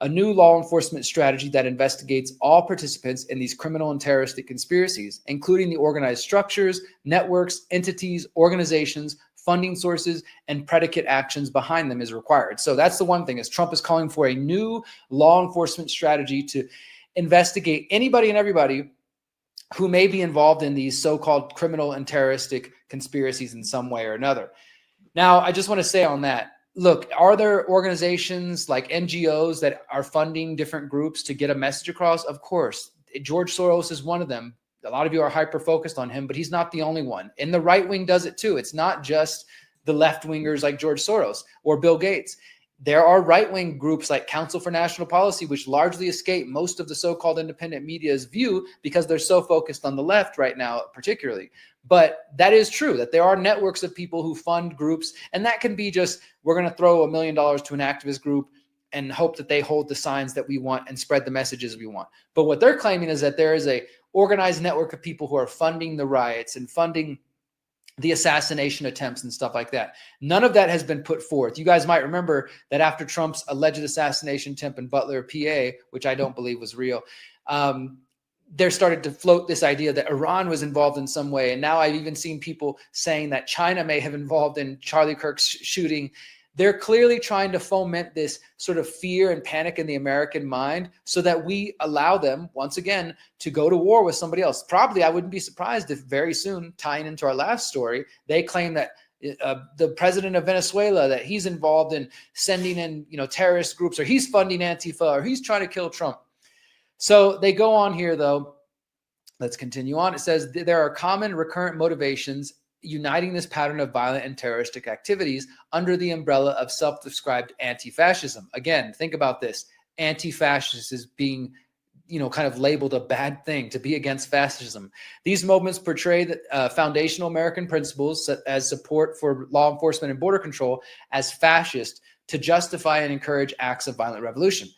A new law enforcement strategy that investigates all participants in these criminal and terroristic conspiracies, including the organized structures, networks, entities, organizations, funding sources, and predicate actions behind them is required. So that's the one thing, is Trump is calling for a new law enforcement strategy to investigate anybody and everybody who may be involved in these so-called criminal and terroristic conspiracies in some way or another. Now, I just want to say on that, look, are there organizations like NGOs that are funding different groups to get a message across? Of course. George Soros is one of them. A lot of you are hyper-focused on him, but he's not the only one. And the right wing does it too. It's not just the left-wingers like George Soros or Bill Gates. There are right-wing groups like Council for National Policy, which largely escape most of the so-called independent media's view because they're so focused on the left right now, particularly. But that is true, that there are networks of people who fund groups, and that can be just, we're going to throw $1 million to an activist group and hope that they hold the signs that we want and spread the messages we want. But what they're claiming is that there is a organized network of people who are funding the riots and funding the assassination attempts and stuff like that. None of that has been put forth. You guys might remember that after Trump's alleged assassination attempt in Butler, PA, which I don't believe was real, there started to float this idea that Iran was involved in some way. And now I've even seen people saying that China may have involved in Charlie Kirk's shooting. They're clearly trying to foment this sort of fear and panic in the American mind so that we allow them, once again, to go to war with somebody else. Probably, I wouldn't be surprised if very soon, tying into our last story, they claim that the president of Venezuela, that he's involved in sending in, terrorist groups, or he's funding Antifa, or he's trying to kill Trump. So they go on here, though. Let's continue on. It says there are common recurrent motivations uniting this pattern of violent and terroristic activities under the umbrella of self-described anti-fascism. Again, think about this. Anti-fascist is being, kind of labeled a bad thing, to be against fascism. These movements portray the foundational American principles as support for law enforcement and border control as fascist to justify and encourage acts of violent revolution.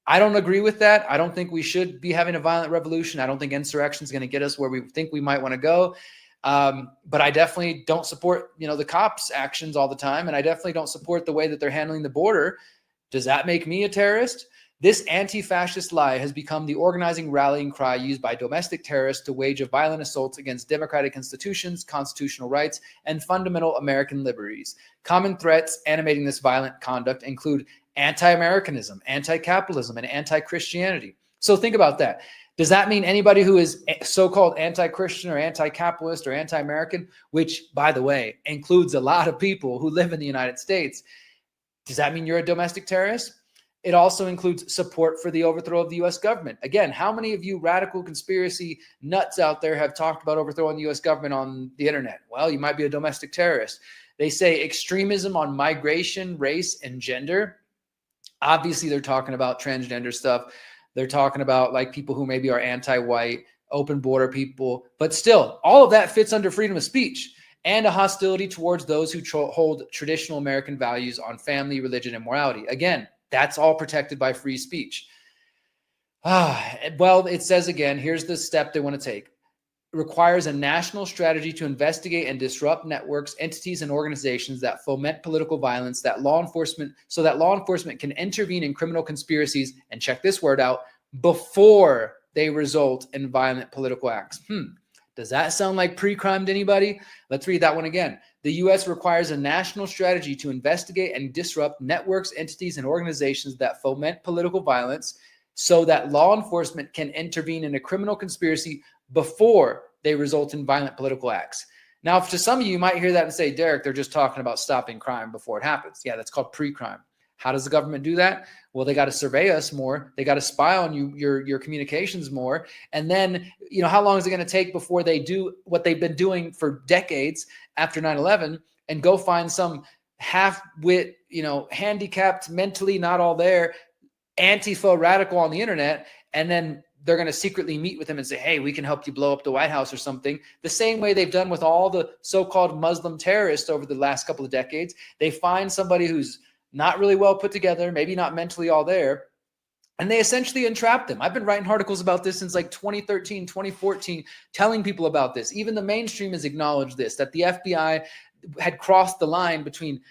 I don't agree with that. I don't think we should be having a violent revolution. I don't think insurrection is going to get us where we think we might want to go. But I definitely don't support, the cops' actions all the time. And I definitely don't support the way that they're handling the border. Does that make me a terrorist? This anti-fascist lie has become the organizing rallying cry used by domestic terrorists to wage a violent assault against democratic institutions, constitutional rights, and fundamental American liberties. Common threats animating this violent conduct include anti-Americanism, anti-capitalism, and anti-Christianity. So think about that. Does that mean anybody who is so-called anti-Christian or anti-capitalist or anti-American, which, by the way, includes a lot of people who live in the United States, does that mean you're a domestic terrorist? It also includes support for the overthrow of the U.S. government. Again, how many of you radical conspiracy nuts out there have talked about overthrowing the U.S. government on the internet? Well, you might be a domestic terrorist. They say extremism on migration, race, and gender. Obviously, they're talking about transgender stuff. They're talking about like people who maybe are anti-white, open border people, but still all of that fits under freedom of speech and a hostility towards those who hold traditional American values on family, religion, and morality. Again, that's all protected by free speech. Well, it says again, here's the step they want to take. Requires a national strategy to investigate and disrupt networks, entities, and organizations that foment political violence, so that law enforcement can intervene in criminal conspiracies, and check this word out, before they result in violent political acts. Does that sound like pre-crime to anybody? Let's read that one again. The U.S. requires a national strategy to investigate and disrupt networks, entities, and organizations that foment political violence, so that law enforcement can intervene in a criminal conspiracy before they result in violent political acts. Now, to some of you might hear that and say, Derrick, they're just talking about stopping crime before it happens. Yeah, that's called pre-crime. How does the government do that? Well, they got to survey us more. They got to spy on your communications more. And then, how long is it going to take before they do what they've been doing for decades after 9/11 and go find some half-wit, handicapped, mentally not all there, Antifa radical on the internet, and then they're going to secretly meet with him and say, hey, we can help you blow up the White House or something. The same way they've done with all the so-called Muslim terrorists over the last couple of decades. They find somebody who's not really well put together, maybe not mentally all there, and they essentially entrap them. I've been writing articles about this since like 2013, 2014, telling people about this. Even the mainstream has acknowledged this, that the FBI had crossed the line between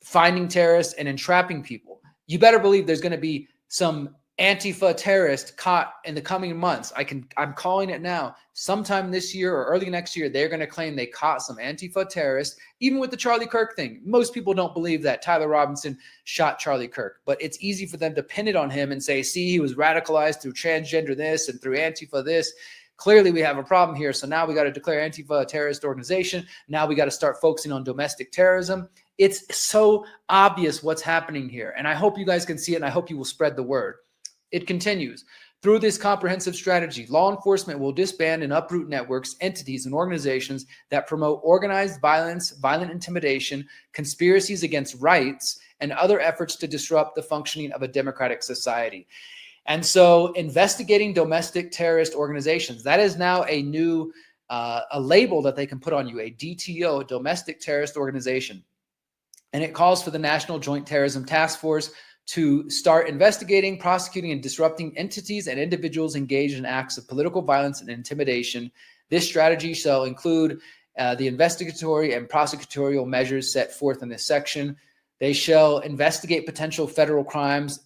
finding terrorists and entrapping people. You better believe there's going to be some Antifa terrorist caught in the coming months. I'm calling it now. Sometime this year or early next year, they're going to claim they caught some Antifa terrorists, even with the Charlie Kirk thing. Most people don't believe that Tyler Robinson shot Charlie Kirk, but it's easy for them to pin it on him and say, see, he was radicalized through transgender this and through Antifa this. Clearly, we have a problem here. So now we got to declare Antifa a terrorist organization. Now we got to start focusing on domestic terrorism. It's so obvious what's happening here. And I hope you guys can see it, and I hope you will spread the word. It continues. Through this comprehensive strategy, law enforcement will disband and uproot networks, entities, and organizations that promote organized violence, violent intimidation, conspiracies against rights, and other efforts to disrupt the functioning of a democratic society. And so investigating domestic terrorist organizations, that is now a new a label that they can put on you, a DTO, a domestic terrorist organization. And it calls for the National Joint Terrorism Task Force to start investigating, prosecuting, and disrupting entities and individuals engaged in acts of political violence and intimidation. This strategy shall include the investigatory and prosecutorial measures set forth in this section. They shall investigate potential federal crimes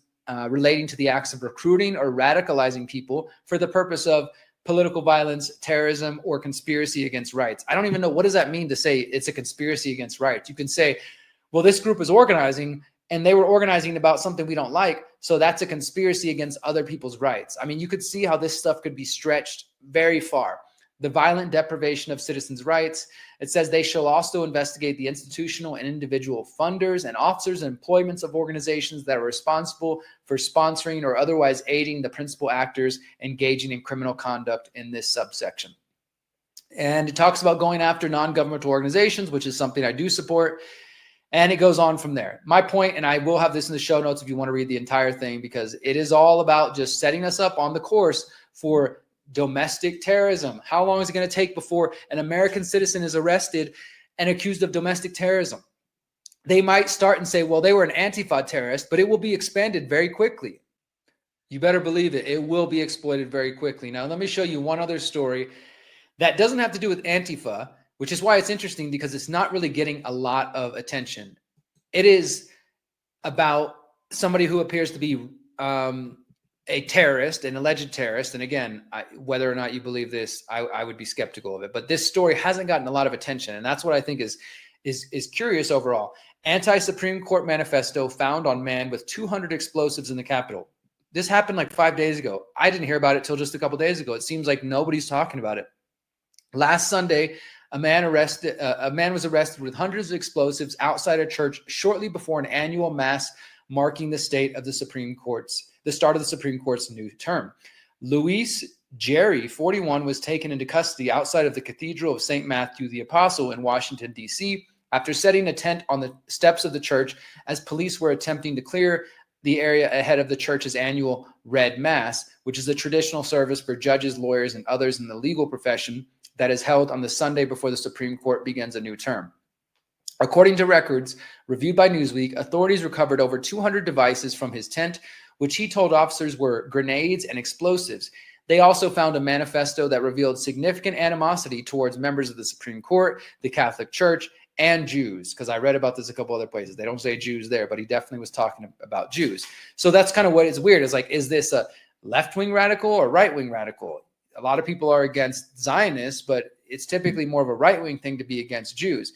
relating to the acts of recruiting or radicalizing people for the purpose of political violence, terrorism, or conspiracy against rights. I don't even know, what does that mean to say it's a conspiracy against rights? You can say, well, this group is organizing, and they were organizing about something we don't like, so that's a conspiracy against other people's rights. I mean, you could see how this stuff could be stretched very far. The violent deprivation of citizens' rights. It says they shall also investigate the institutional and individual funders and officers and employments of organizations that are responsible for sponsoring or otherwise aiding the principal actors engaging in criminal conduct in this subsection. And it talks about going after non-governmental organizations, which is something I do support. And it goes on from there. My point, and I will have this in the show notes if you want to read the entire thing, because it is all about just setting us up on the course for domestic terrorism. How long is it going to take before an American citizen is arrested and accused of domestic terrorism? They might start and say, well, they were an Antifa terrorist, but it will be expanded very quickly. You better believe it. It will be exploited very quickly. Now, let me show you one other story that doesn't have to do with Antifa, which is why it's interesting, because it's not really getting a lot of attention. It is about somebody who appears to be a terrorist, an alleged terrorist. And again, whether or not you believe this, I would be skeptical of it. But this story hasn't gotten a lot of attention, and that's what I think is curious overall. Anti-Supreme Court manifesto found on man with 200 explosives in the Capitol. This happened like 5 days ago. I didn't hear about it till just a couple days ago. It seems like nobody's talking about it. Last Sunday, a man was arrested with hundreds of explosives outside a church shortly before an annual mass marking the start of the Supreme Court's new term. Luis Jerry, 41, was taken into custody outside of the Cathedral of St. Matthew the Apostle in Washington, D.C., after setting a tent on the steps of the church as police were attempting to clear the area ahead of the church's annual Red Mass, which is a traditional service for judges, lawyers, and others in the legal profession that is held on the Sunday before the Supreme Court begins a new term. According to records reviewed by Newsweek, authorities recovered over 200 devices from his tent, which he told officers were grenades and explosives. They also found a manifesto that revealed significant animosity towards members of the Supreme Court, the Catholic Church, and Jews, because I read about this a couple other places. They don't say Jews there, but he definitely was talking about Jews. So that's kind of what is weird. It's like, is this a left-wing radical or right-wing radical? A lot of people are against Zionists, but it's typically more of a right-wing thing to be against Jews.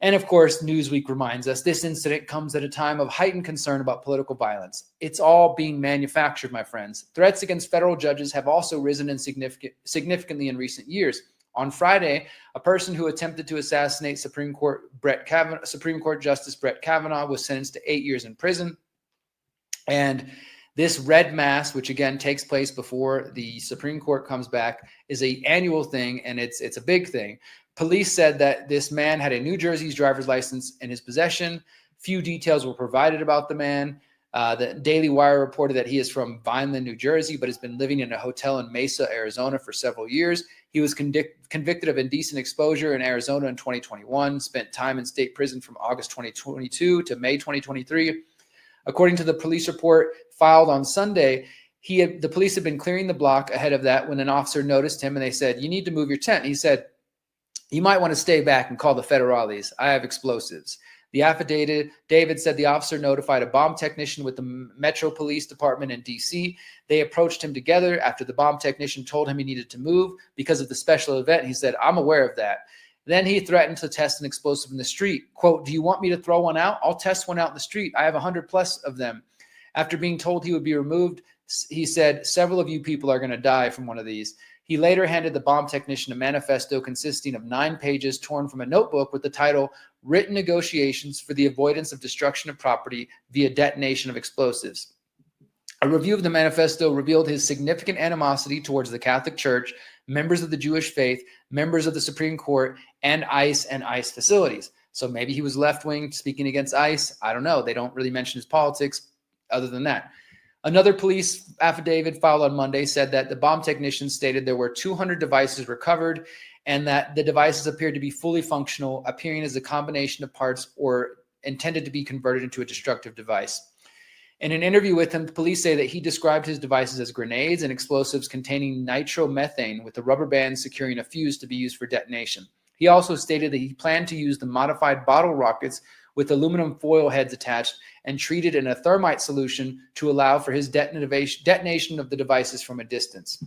And of course, Newsweek reminds us this incident comes at a time of heightened concern about political violence. It's all being manufactured, my friends. Threats against federal judges have also risen in significantly in recent years. On Friday, a person who attempted to assassinate Supreme Court Justice Brett Kavanaugh was sentenced to 8 years in prison. And this red mass, which again takes place before the Supreme Court comes back, is an annual thing, and it's a big thing. Police said that this man had a New Jersey's driver's license in his possession. Few details were provided about the man. The Daily Wire reported that he is from Vineland, New Jersey, but has been living in a hotel in Mesa, Arizona for several years. He was convicted of indecent exposure in Arizona in 2021, spent time in state prison from August 2022 to May 2023. According to the police report filed on Sunday, the police had been clearing the block ahead of that when an officer noticed him, and they said, "You need to move your tent." He said, "You might want to stay back and call the federales. I have explosives." The affidavit, David said the officer notified a bomb technician with the Metro Police Department in D.C. They approached him together after the bomb technician told him he needed to move because of the special event. He said, "I'm aware of that." Then he threatened to test an explosive in the street. Quote, "Do you want me to throw one out? I'll test one out in the street. I have 100 plus of them." After being told he would be removed, he said, "Several of you people are going to die from one of these." He later handed the bomb technician a manifesto consisting of 9 pages torn from a notebook with the title, "Written Negotiations for the Avoidance of Destruction of Property via Detonation of Explosives." A review of the manifesto revealed his significant animosity towards the Catholic Church, members of the Jewish faith, members of the Supreme Court, and ICE facilities. So maybe he was left-wing, speaking against ICE. I don't know. They don't really mention his politics other than that. Another police affidavit filed on Monday said that the bomb technician stated there were 200 devices recovered and that the devices appeared to be fully functional, appearing as a combination of parts or intended to be converted into a destructive device. In an interview with him, the police say that he described his devices as grenades and explosives containing nitromethane with the rubber bands securing a fuse to be used for detonation. He also stated that he planned to use the modified bottle rockets with aluminum foil heads attached and treated in a thermite solution to allow for his detonation of the devices from a distance.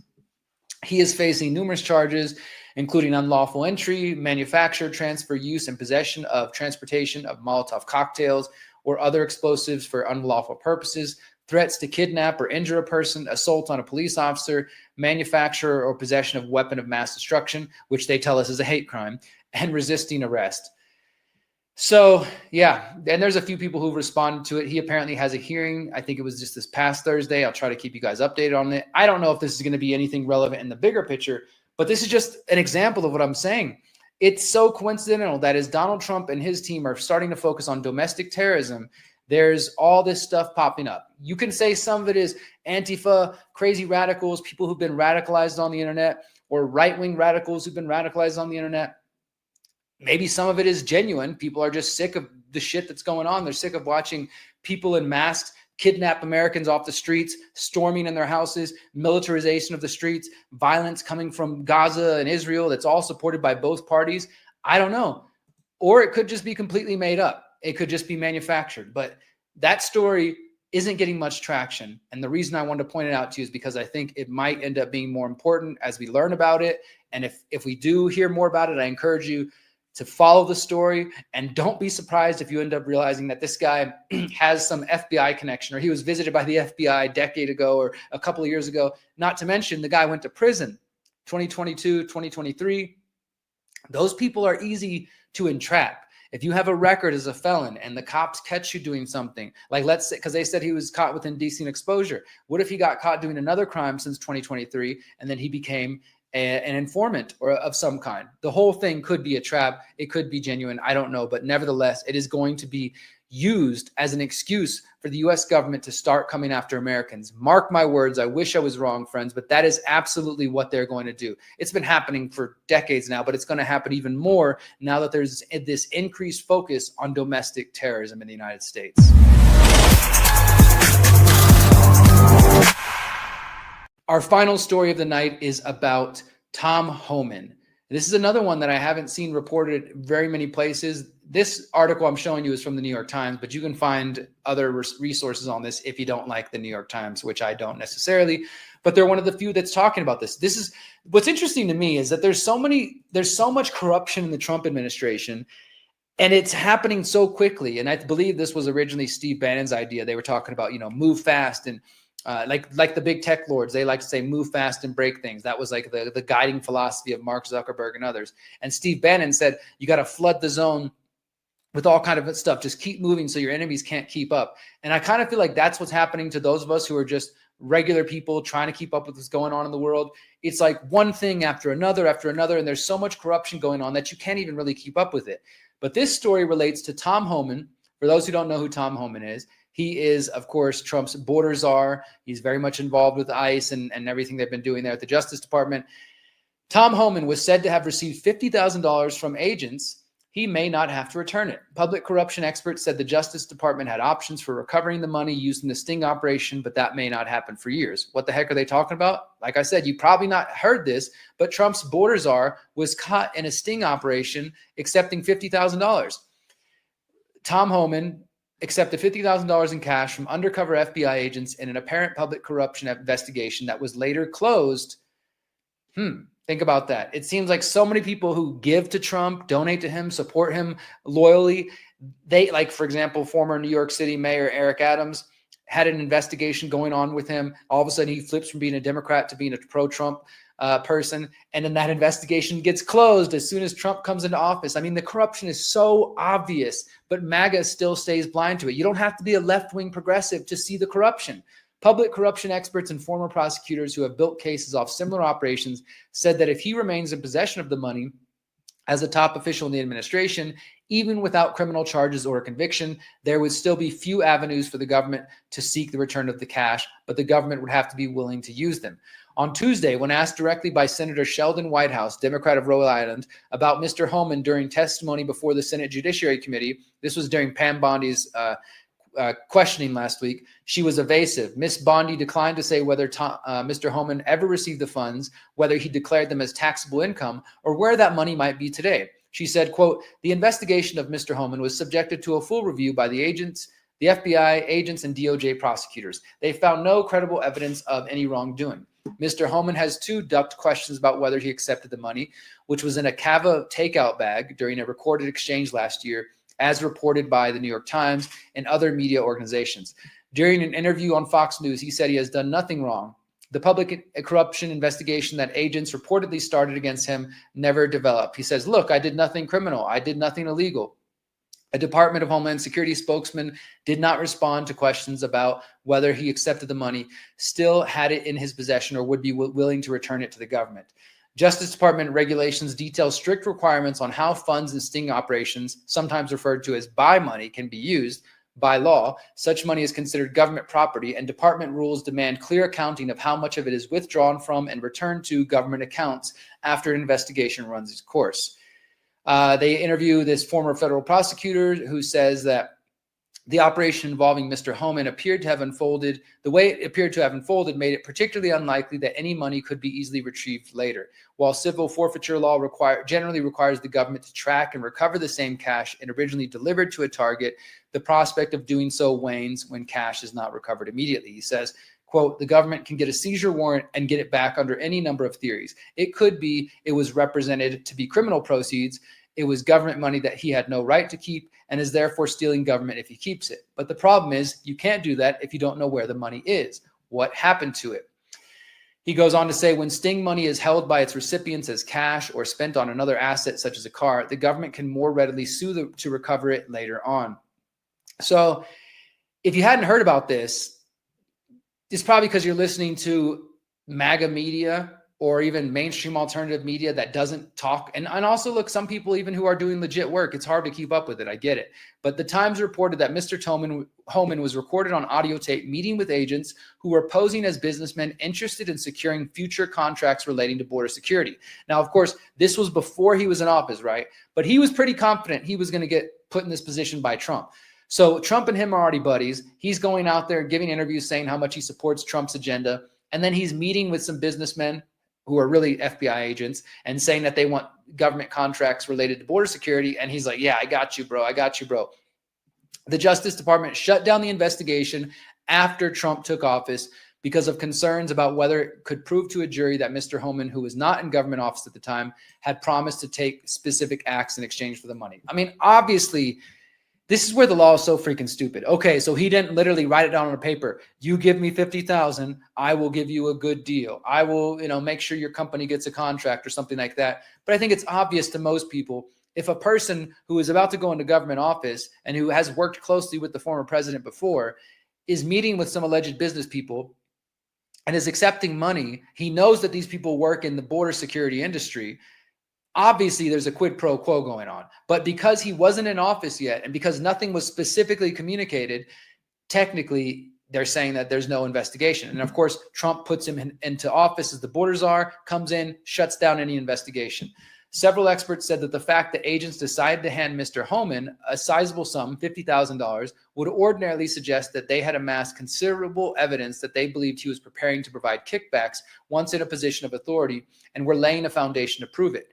He is facing numerous charges, including unlawful entry, manufacture, transfer, use, and possession of transportation of Molotov cocktails or other explosives for unlawful purposes, threats to kidnap or injure a person, assault on a police officer, manufacture or possession of weapon of mass destruction, which they tell us is a hate crime, and resisting arrest. So, yeah, and there's a few people who responded to it. He apparently has a hearing. I think it was just this past Thursday. I'll try to keep you guys updated on it. I don't know if this is going to be anything relevant in the bigger picture, but this is just an example of what I'm saying. It's so coincidental that as Donald Trump and his team are starting to focus on domestic terrorism, there's all this stuff popping up. You can say some of it is Antifa, crazy radicals, people who've been radicalized on the internet, or right-wing radicals who've been radicalized on the internet. Maybe some of it is genuine. People are just sick of the shit that's going on. They're sick of watching people in masks kidnap Americans off the streets, storming in their houses, militarization of the streets, violence coming from Gaza and Israel that's all supported by both parties. I don't know. Or it could just be completely made up. It could just be manufactured. But that story isn't getting much traction. And the reason I wanted to point it out to you is because I think it might end up being more important as we learn about it. And if we do hear more about it, I encourage you to follow the story, and don't be surprised if you end up realizing that this guy has some FBI connection, or he was visited by the FBI a decade ago or a couple of years ago. Not to mention the guy went to prison 2022, 2023. Those people are easy to entrap. If you have a record as a felon and the cops catch you doing something, like let's say, because they said he was caught with indecent exposure. What if he got caught doing another crime since 2023 and then he became an informant or of some kind? The whole thing could be a trap. It could be genuine. I don't know. But nevertheless, it is going to be used as an excuse for the U.S. government to start coming after Americans. Mark my words. I wish I was wrong, friends, but that is absolutely what they're going to do. It's been happening for decades now, but it's going to happen even more now that there's this increased focus on domestic terrorism in the United States. Our final story of the night is about Tom Homan. This is another one that I haven't seen reported very many places. This article I'm showing you is from the New York Times, but you can find other resources on this if you don't like the New York Times, which I don't necessarily, but they're one of the few that's talking about this. This is what's interesting to me is that there's so much corruption in the Trump administration, and it's happening so quickly. And I believe this was originally Steve Bannon's idea. They were talking about, move fast and like the big tech lords, they like to say, move fast and break things. That was like the guiding philosophy of Mark Zuckerberg and others. And Steve Bannon said, you got to flood the zone with all kind of stuff. Just keep moving so your enemies can't keep up. And I kind of feel like that's what's happening to those of us who are just regular people trying to keep up with what's going on in the world. It's like one thing after another, and there's so much corruption going on that you can't even really keep up with it. But this story relates to Tom Homan. For those who don't know who Tom Homan is, he is, of course, Trump's border czar. He's very much involved with ICE and everything they've been doing there at the Justice Department. Tom Homan was said to have received $50,000 from agents. He may not have to return it. Public corruption experts said the Justice Department had options for recovering the money used in the sting operation, but that may not happen for years. What the heck are they talking about? Like I said, you probably not heard this, but Trump's border czar was caught in a sting operation accepting $50,000. Tom Homan accepted $50,000 in cash from undercover FBI agents in an apparent public corruption investigation that was later closed. Think about that. It seems like so many people who give to Trump, donate to him, support him loyally, they, like, for example, former New York City Mayor Eric Adams had an investigation going on with him. All of a sudden, he flips from being a Democrat to being a pro-Trump person. And then that investigation gets closed as soon as Trump comes into office. I mean, the corruption is so obvious, but MAGA still stays blind to it. You don't have to be a left-wing progressive to see the corruption. Public corruption experts and former prosecutors who have built cases off similar operations said that if he remains in possession of the money as a top official in the administration, even without criminal charges or a conviction, there would still be few avenues for the government to seek the return of the cash, but the government would have to be willing to use them. On Tuesday, when asked directly by Senator Sheldon Whitehouse, Democrat of Rhode Island, about Mr. Homan during testimony before the Senate Judiciary Committee, this was during Pam Bondi's questioning last week, she was evasive. Ms. Bondi declined to say whether Mr. Homan ever received the funds, whether he declared them as taxable income, or where that money might be today. She said, quote, the investigation of Mr. Homan was subjected to a full review by the agents, the FBI agents, and DOJ prosecutors. They found no credible evidence of any wrongdoing. Mr. Homan has two ducked questions about whether he accepted the money, which was in a Cava takeout bag during a recorded exchange last year, as reported by the New York Times and other media organizations. During an interview on Fox News, he said he has done nothing wrong. The public corruption investigation that agents reportedly started against him never developed. He says, look, I did nothing criminal. I did nothing illegal. A Department of Homeland Security spokesman did not respond to questions about whether he accepted the money, still had it in his possession, or would be willing to return it to the government. Justice Department regulations detail strict requirements on how funds and sting operations, sometimes referred to as buy money, can be used. By law, such money is considered government property, and department rules demand clear accounting of how much of it is withdrawn from and returned to government accounts after an investigation runs its course. They interview this former federal prosecutor who says that the operation involving Mr. Homan appeared to have unfolded, the way it appeared to have unfolded made it particularly unlikely that any money could be easily retrieved later. While civil forfeiture law generally requires the government to track and recover the same cash it originally delivered to a target, the prospect of doing so wanes when cash is not recovered immediately. He says, quote, the government can get a seizure warrant and get it back under any number of theories. It could be it was represented to be criminal proceeds. It was government money that he had no right to keep and is therefore stealing government if he keeps it. But the problem is you can't do that if you don't know where the money is. What happened to it? He goes on to say, when sting money is held by its recipients as cash or spent on another asset such as a car, the government can more readily sue to recover it later on. So if you hadn't heard about this, it's probably because you're listening to MAGA media or even mainstream alternative media that doesn't talk. And also, look, some people even who are doing legit work, it's hard to keep up with it. I get it. But the Times reported that Mr. Homan was recorded on audio tape meeting with agents who were posing as businessmen interested in securing future contracts relating to border security. Now, of course, this was before he was in office, right? But he was pretty confident he was going to get put in this position by Trump. So Trump and him are already buddies. He's going out there giving interviews saying how much he supports Trump's agenda. And then he's meeting with some businessmen who are really FBI agents and saying that they want government contracts related to border security. And he's like, yeah, I got you, bro. I got you, bro. The Justice Department shut down the investigation after Trump took office because of concerns about whether it could prove to a jury that Mr. Homan, who was not in government office at the time, had promised to take specific acts in exchange for the money. I mean, obviously, this is where the law is so freaking stupid. Okay, so he didn't literally write it down on a paper. You give me 50,000, I will give you a good deal. I will, make sure your company gets a contract or something like that. But I think it's obvious to most people, if a person who is about to go into government office and who has worked closely with the former president before is meeting with some alleged business people and is accepting money, he knows that these people work in the border security industry. Obviously, there's a quid pro quo going on. But because he wasn't in office yet and because nothing was specifically communicated, technically, they're saying that there's no investigation. And of course, Trump puts him into office as the border czar, comes in, shuts down any investigation. Several experts said that the fact that agents decided to hand Mr. Homan a sizable sum, $50,000, would ordinarily suggest that they had amassed considerable evidence that they believed he was preparing to provide kickbacks once in a position of authority and were laying a foundation to prove it.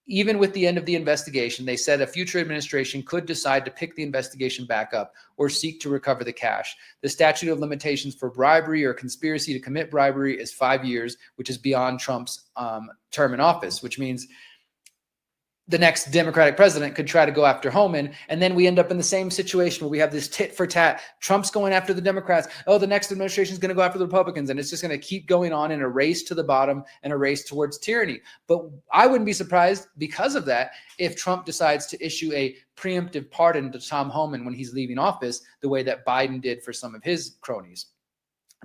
Even with the end of the investigation, they said a future administration could decide to pick the investigation back up or seek to recover the cash. The statute of limitations for bribery or conspiracy to commit bribery is 5 years, which is beyond Trump's term in office, which means the next Democratic president could try to go after Homan. And then we end up in the same situation where we have this tit for tat. Trump's going after the Democrats. Oh, the next administration is going to go after the Republicans. And it's just going to keep going on in a race to the bottom and a race towards tyranny. But I wouldn't be surprised because of that if Trump decides to issue a preemptive pardon to Tom Homan when he's leaving office, the way that Biden did for some of his cronies.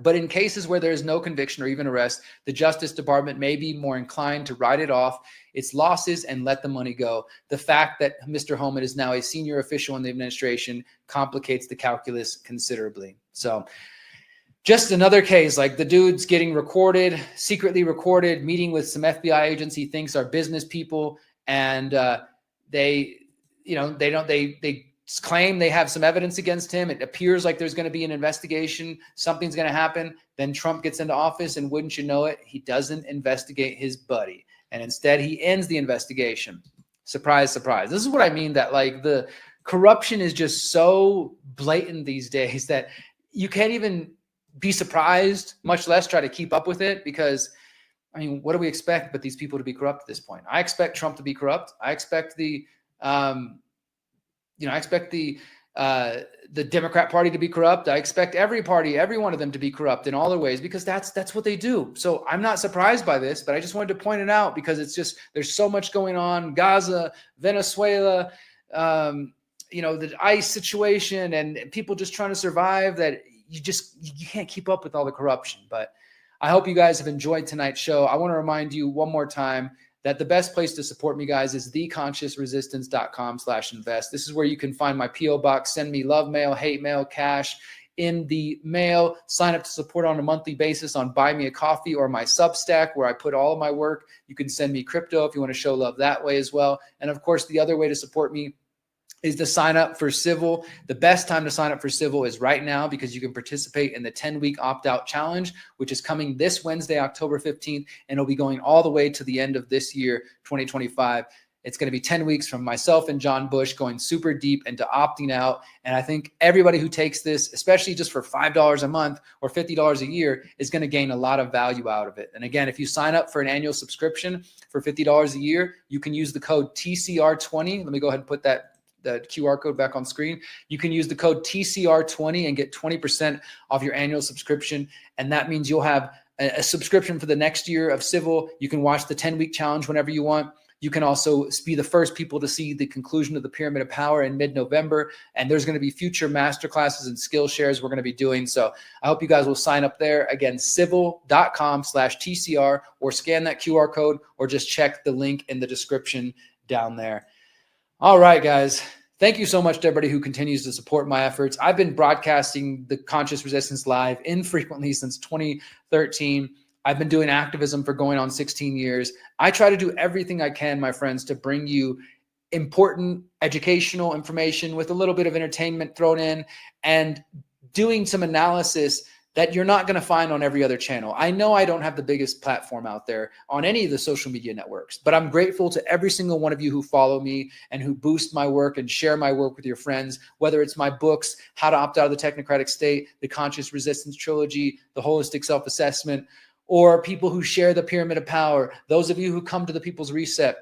But in cases where there is no conviction or even arrest, the Justice Department may be more inclined to write it off, its losses, and let the money go. The fact that Mr. Homan is now a senior official in the administration complicates the calculus considerably. So just another case, like the dude's getting recorded, secretly recorded, meeting with some FBI agents he thinks are business people, and they claim they have some evidence against him. It appears like there's going to be an investigation. Something's going to happen. Then Trump gets into office, and wouldn't you know it, he doesn't investigate his buddy. And instead, he ends the investigation. Surprise, surprise. This is what I mean, that like the corruption is just so blatant these days that you can't even be surprised, much less try to keep up with it, because I mean, what do we expect but these people to be corrupt at this point? I expect Trump to be corrupt. I expect the Democrat Party to be corrupt. I expect every party, every one of them to be corrupt in all their ways, because that's what they do. So I'm not surprised by this, but I just wanted to point it out because it's just, there's so much going on. Gaza, Venezuela, the ICE situation, and people just trying to survive, that you can't keep up with all the corruption. But I hope you guys have enjoyed tonight's show. I want to remind you one more time that the best place to support me, guys, is theconsciousresistance.com/invest. This is where you can find my P.O. box, send me love mail, hate mail, cash in the mail, sign up to support on a monthly basis on Buy Me a Coffee or my Substack, where I put all of my work. You can send me crypto if you want to show love that way as well. And of course, the other way to support me is to sign up for Civil. The best time to sign up for Civil is right now, because you can participate in the 10-week opt-out challenge, which is coming this Wednesday, October 15th, and it'll be going all the way to the end of this year, 2025. It's going to be 10 weeks from myself and John Bush going super deep into opting out. And I think everybody who takes this, especially just for $5 a month or $50 a year, is going to gain a lot of value out of it. And again, if you sign up for an annual subscription for $50 a year, you can use the code TCR20. Let me go ahead and put the QR code back on screen. You can use the code TCR20 and get 20% off your annual subscription. And that means you'll have a subscription for the next year of Civil. You can watch the 10-week challenge whenever you want. You can also be the first people to see the conclusion of the Pyramid of Power in mid-November. And there's going to be future masterclasses and skill shares we're going to be doing. So I hope you guys will sign up there. Again, civil.com/TCR, or scan that QR code, or just check the link in the description down there. All right, guys. Thank you so much to everybody who continues to support my efforts. I've been broadcasting the Conscious Resistance live infrequently since 2013. I've been doing activism for going on 16 years. I try to do everything I can, my friends, to bring you important educational information with a little bit of entertainment thrown in, and doing some analysis that you're not going to find on every other channel. I know I don't have the biggest platform out there on any of the social media networks, but I'm grateful to every single one of you who follow me and who boost my work and share my work with your friends, whether it's my books, How to Opt Out of the Technocratic State, the Conscious Resistance Trilogy, the Holistic Self-Assessment, or people who share the Pyramid of Power, those of you who come to the People's Reset,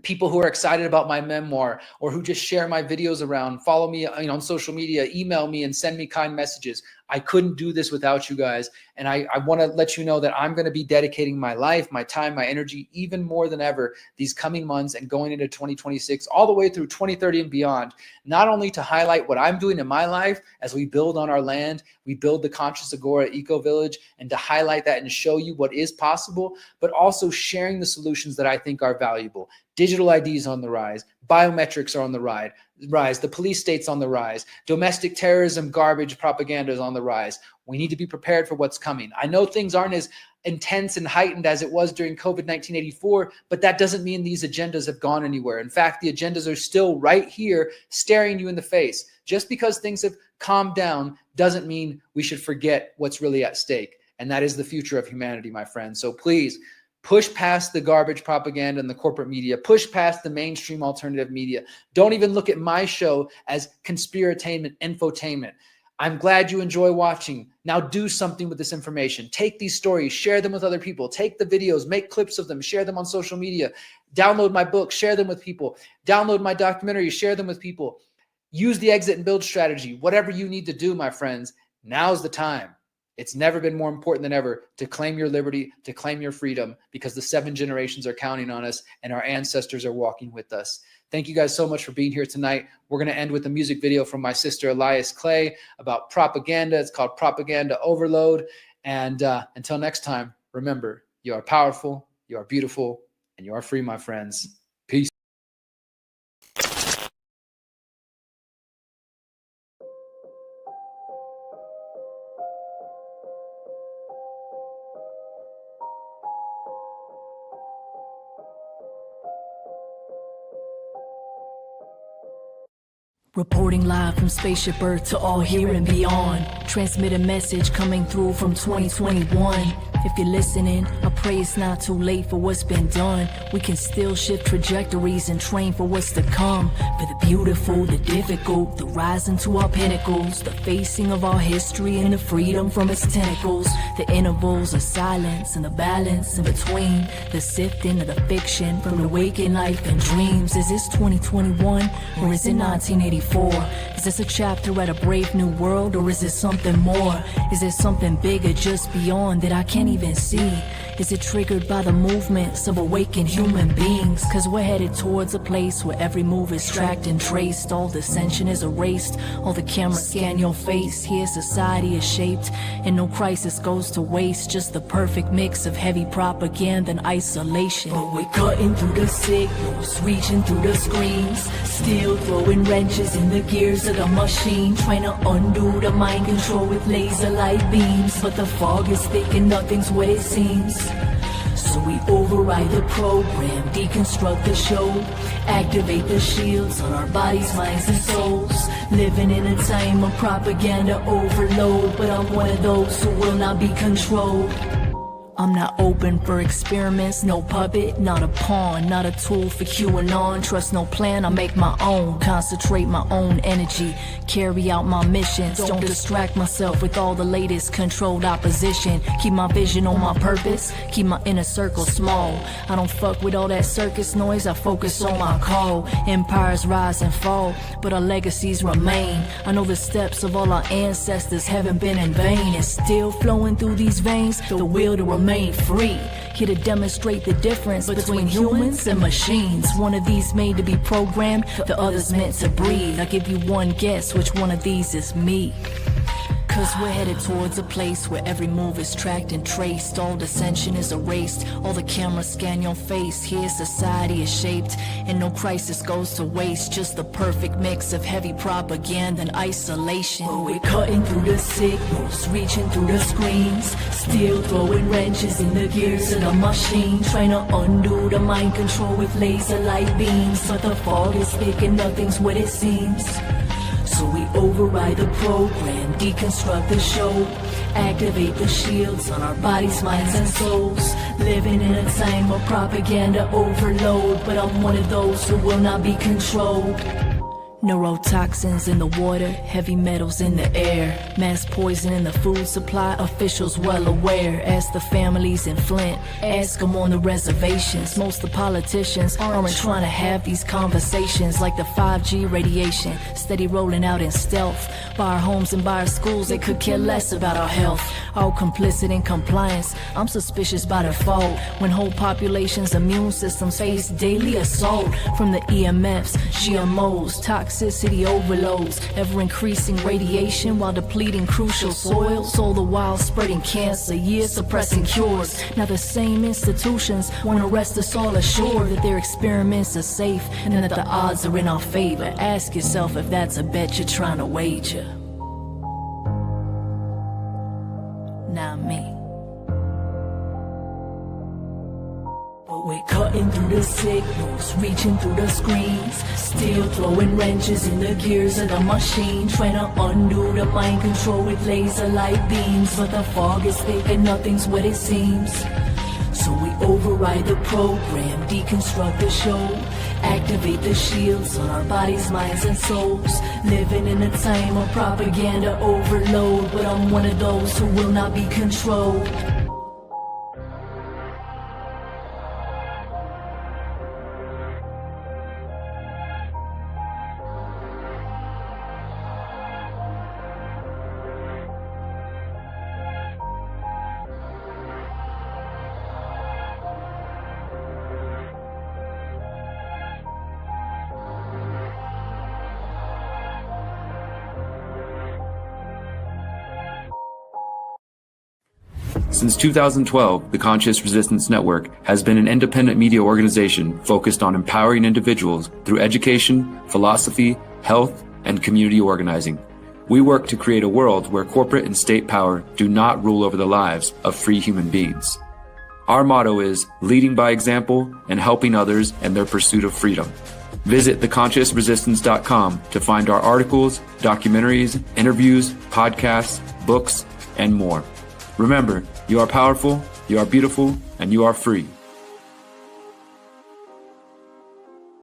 people who are excited about my memoir, or who just share my videos around, follow me on social media, email me and send me kind messages. I couldn't do this without you guys. And I want to let you know that I'm going to be dedicating my life, my time, my energy, even more than ever these coming months and going into 2026, all the way through 2030 and beyond, not only to highlight what I'm doing in my life as we build on our land, we build the Conscious Agora Eco Village, and to highlight that and show you what is possible, but also sharing the solutions that I think are valuable. Digital IDs on the rise, biometrics are on the rise, the police state's on the rise, domestic terrorism, garbage, propaganda is on the rise. We need to be prepared for what's coming. I know things aren't as intense and heightened as it was during COVID-19 84, but that doesn't mean these agendas have gone anywhere. In fact, the agendas are still right here staring you in the face. Just because things have calmed down doesn't mean we should forget what's really at stake. And that is the future of humanity, my friends. So please, push past the garbage propaganda and the corporate media. Push past the mainstream alternative media. Don't even look at my show as conspiratainment, infotainment. I'm glad you enjoy watching. Now do something with this information. Take these stories, share them with other people. Take the videos, make clips of them, share them on social media. Download my book, share them with people. Download my documentary, share them with people. Use the exit and build strategy. Whatever you need to do, my friends, now's the time. It's never been more important than ever to claim your liberty, to claim your freedom, because the 7 generations are counting on us and our ancestors are walking with us. Thank you guys so much for being here tonight. We're going to end with a music video from my sister, Alais Clay, about propaganda. It's called Propaganda Overload. And until next time, remember, you are powerful, you are beautiful, and you are free, my friends. Peace. Reporting live from Spaceship Earth to all here and beyond. Transmit a message coming through from 2021. If you're listening, I pray it's not too late for what's been done. We can still shift trajectories and train for what's to come. For the beautiful, the difficult, the rising to our pinnacles, the facing of our history and the freedom from its tentacles. The intervals of silence and the balance in between. The sifting of the fiction from the waking life and dreams. Is this 2021 or is it 1984? Is this a chapter at a brave new world, or is it something more? Is there something bigger just beyond that I can't even see? Is it triggered by the movements of awakened human beings? Cause we're headed towards a place where every move is tracked and traced. All dissension is erased, all the cameras scan your face. Here society is shaped and no crisis goes to waste. Just the perfect mix of heavy propaganda and isolation. But we're cutting through the signals, reaching through the screens, still throwing wrenches in the gears of the machine, trying to undo the mind control with laser light beams. But the fog is thick and nothing's what it seems. So we override the program, deconstruct the show, activate the shields on our bodies, minds, and souls. Living in a time of propaganda overload, but I'm one of those who will not be controlled. I'm not open for experiments, no puppet, not a pawn, not a tool for QAnon. Trust no plan, I make my own, concentrate my own energy, carry out my missions. Don't distract myself with all the latest controlled opposition. Keep my vision on my purpose, keep my inner circle small. I don't fuck with all that circus noise, I focus on my call. Empires rise and fall, but our legacies remain. I know the steps of all our ancestors haven't been in vain. It's still flowing through these veins, the will to remain free. Here to demonstrate the difference between humans and machines. One of these made to be programmed, the other's meant to breathe. I give you one guess which one of these is me. Cause we're headed towards a place where every move is tracked and traced. All dissension is erased, all the cameras scan your face. Here society is shaped, and no crisis goes to waste. Just the perfect mix of heavy propaganda and isolation. But we're cutting through the signals, reaching through the screens, still throwing wrenches in the gears of the machine, trying to undo the mind control with laser light beams. But the fog is thick and nothing's what it seems. So we override the program, deconstruct the show, activate the shields on our bodies, minds, and souls. Living in a time of propaganda overload, but I'm one of those who will not be controlled. Neurotoxins in the water, heavy metals in the air, mass poison in the food supply, officials well aware. Ask the families in Flint, ask them on the reservations. Most of the politicians aren't trying to have these conversations. Like the 5G radiation, steady rolling out in stealth. By our homes and by our schools, they could care less about our health. All complicit in compliance, I'm suspicious by default. When whole populations' immune systems face daily assault from the EMFs, GMOs, toxicity overloads, ever-increasing radiation while depleting crucial soils, all the while spreading cancer, years suppressing cures. Now the same institutions want to rest us all assured that their experiments are safe and that the odds are in our favor. Ask yourself if that's a bet you're trying to wager. Not me. But we're cutting through the signals, reaching through the screens, still throwing wrenches in the gears of the machine, trying to undo the mind control with laser light beams. But the fog is thick and nothing's what it seems. So we override the program, deconstruct the show, activate the shields on our bodies, minds, and souls. Living in a time of propaganda overload, but I'm one of those who will not be controlled. Since 2012, the Conscious Resistance Network has been an independent media organization focused on empowering individuals through education, philosophy, health, and community organizing. We work to create a world where corporate and state power do not rule over the lives of free human beings. Our motto is leading by example and helping others in their pursuit of freedom. Visit theconsciousresistance.com to find our articles, documentaries, interviews, podcasts, books, and more. Remember, you are powerful, you are beautiful, and you are free.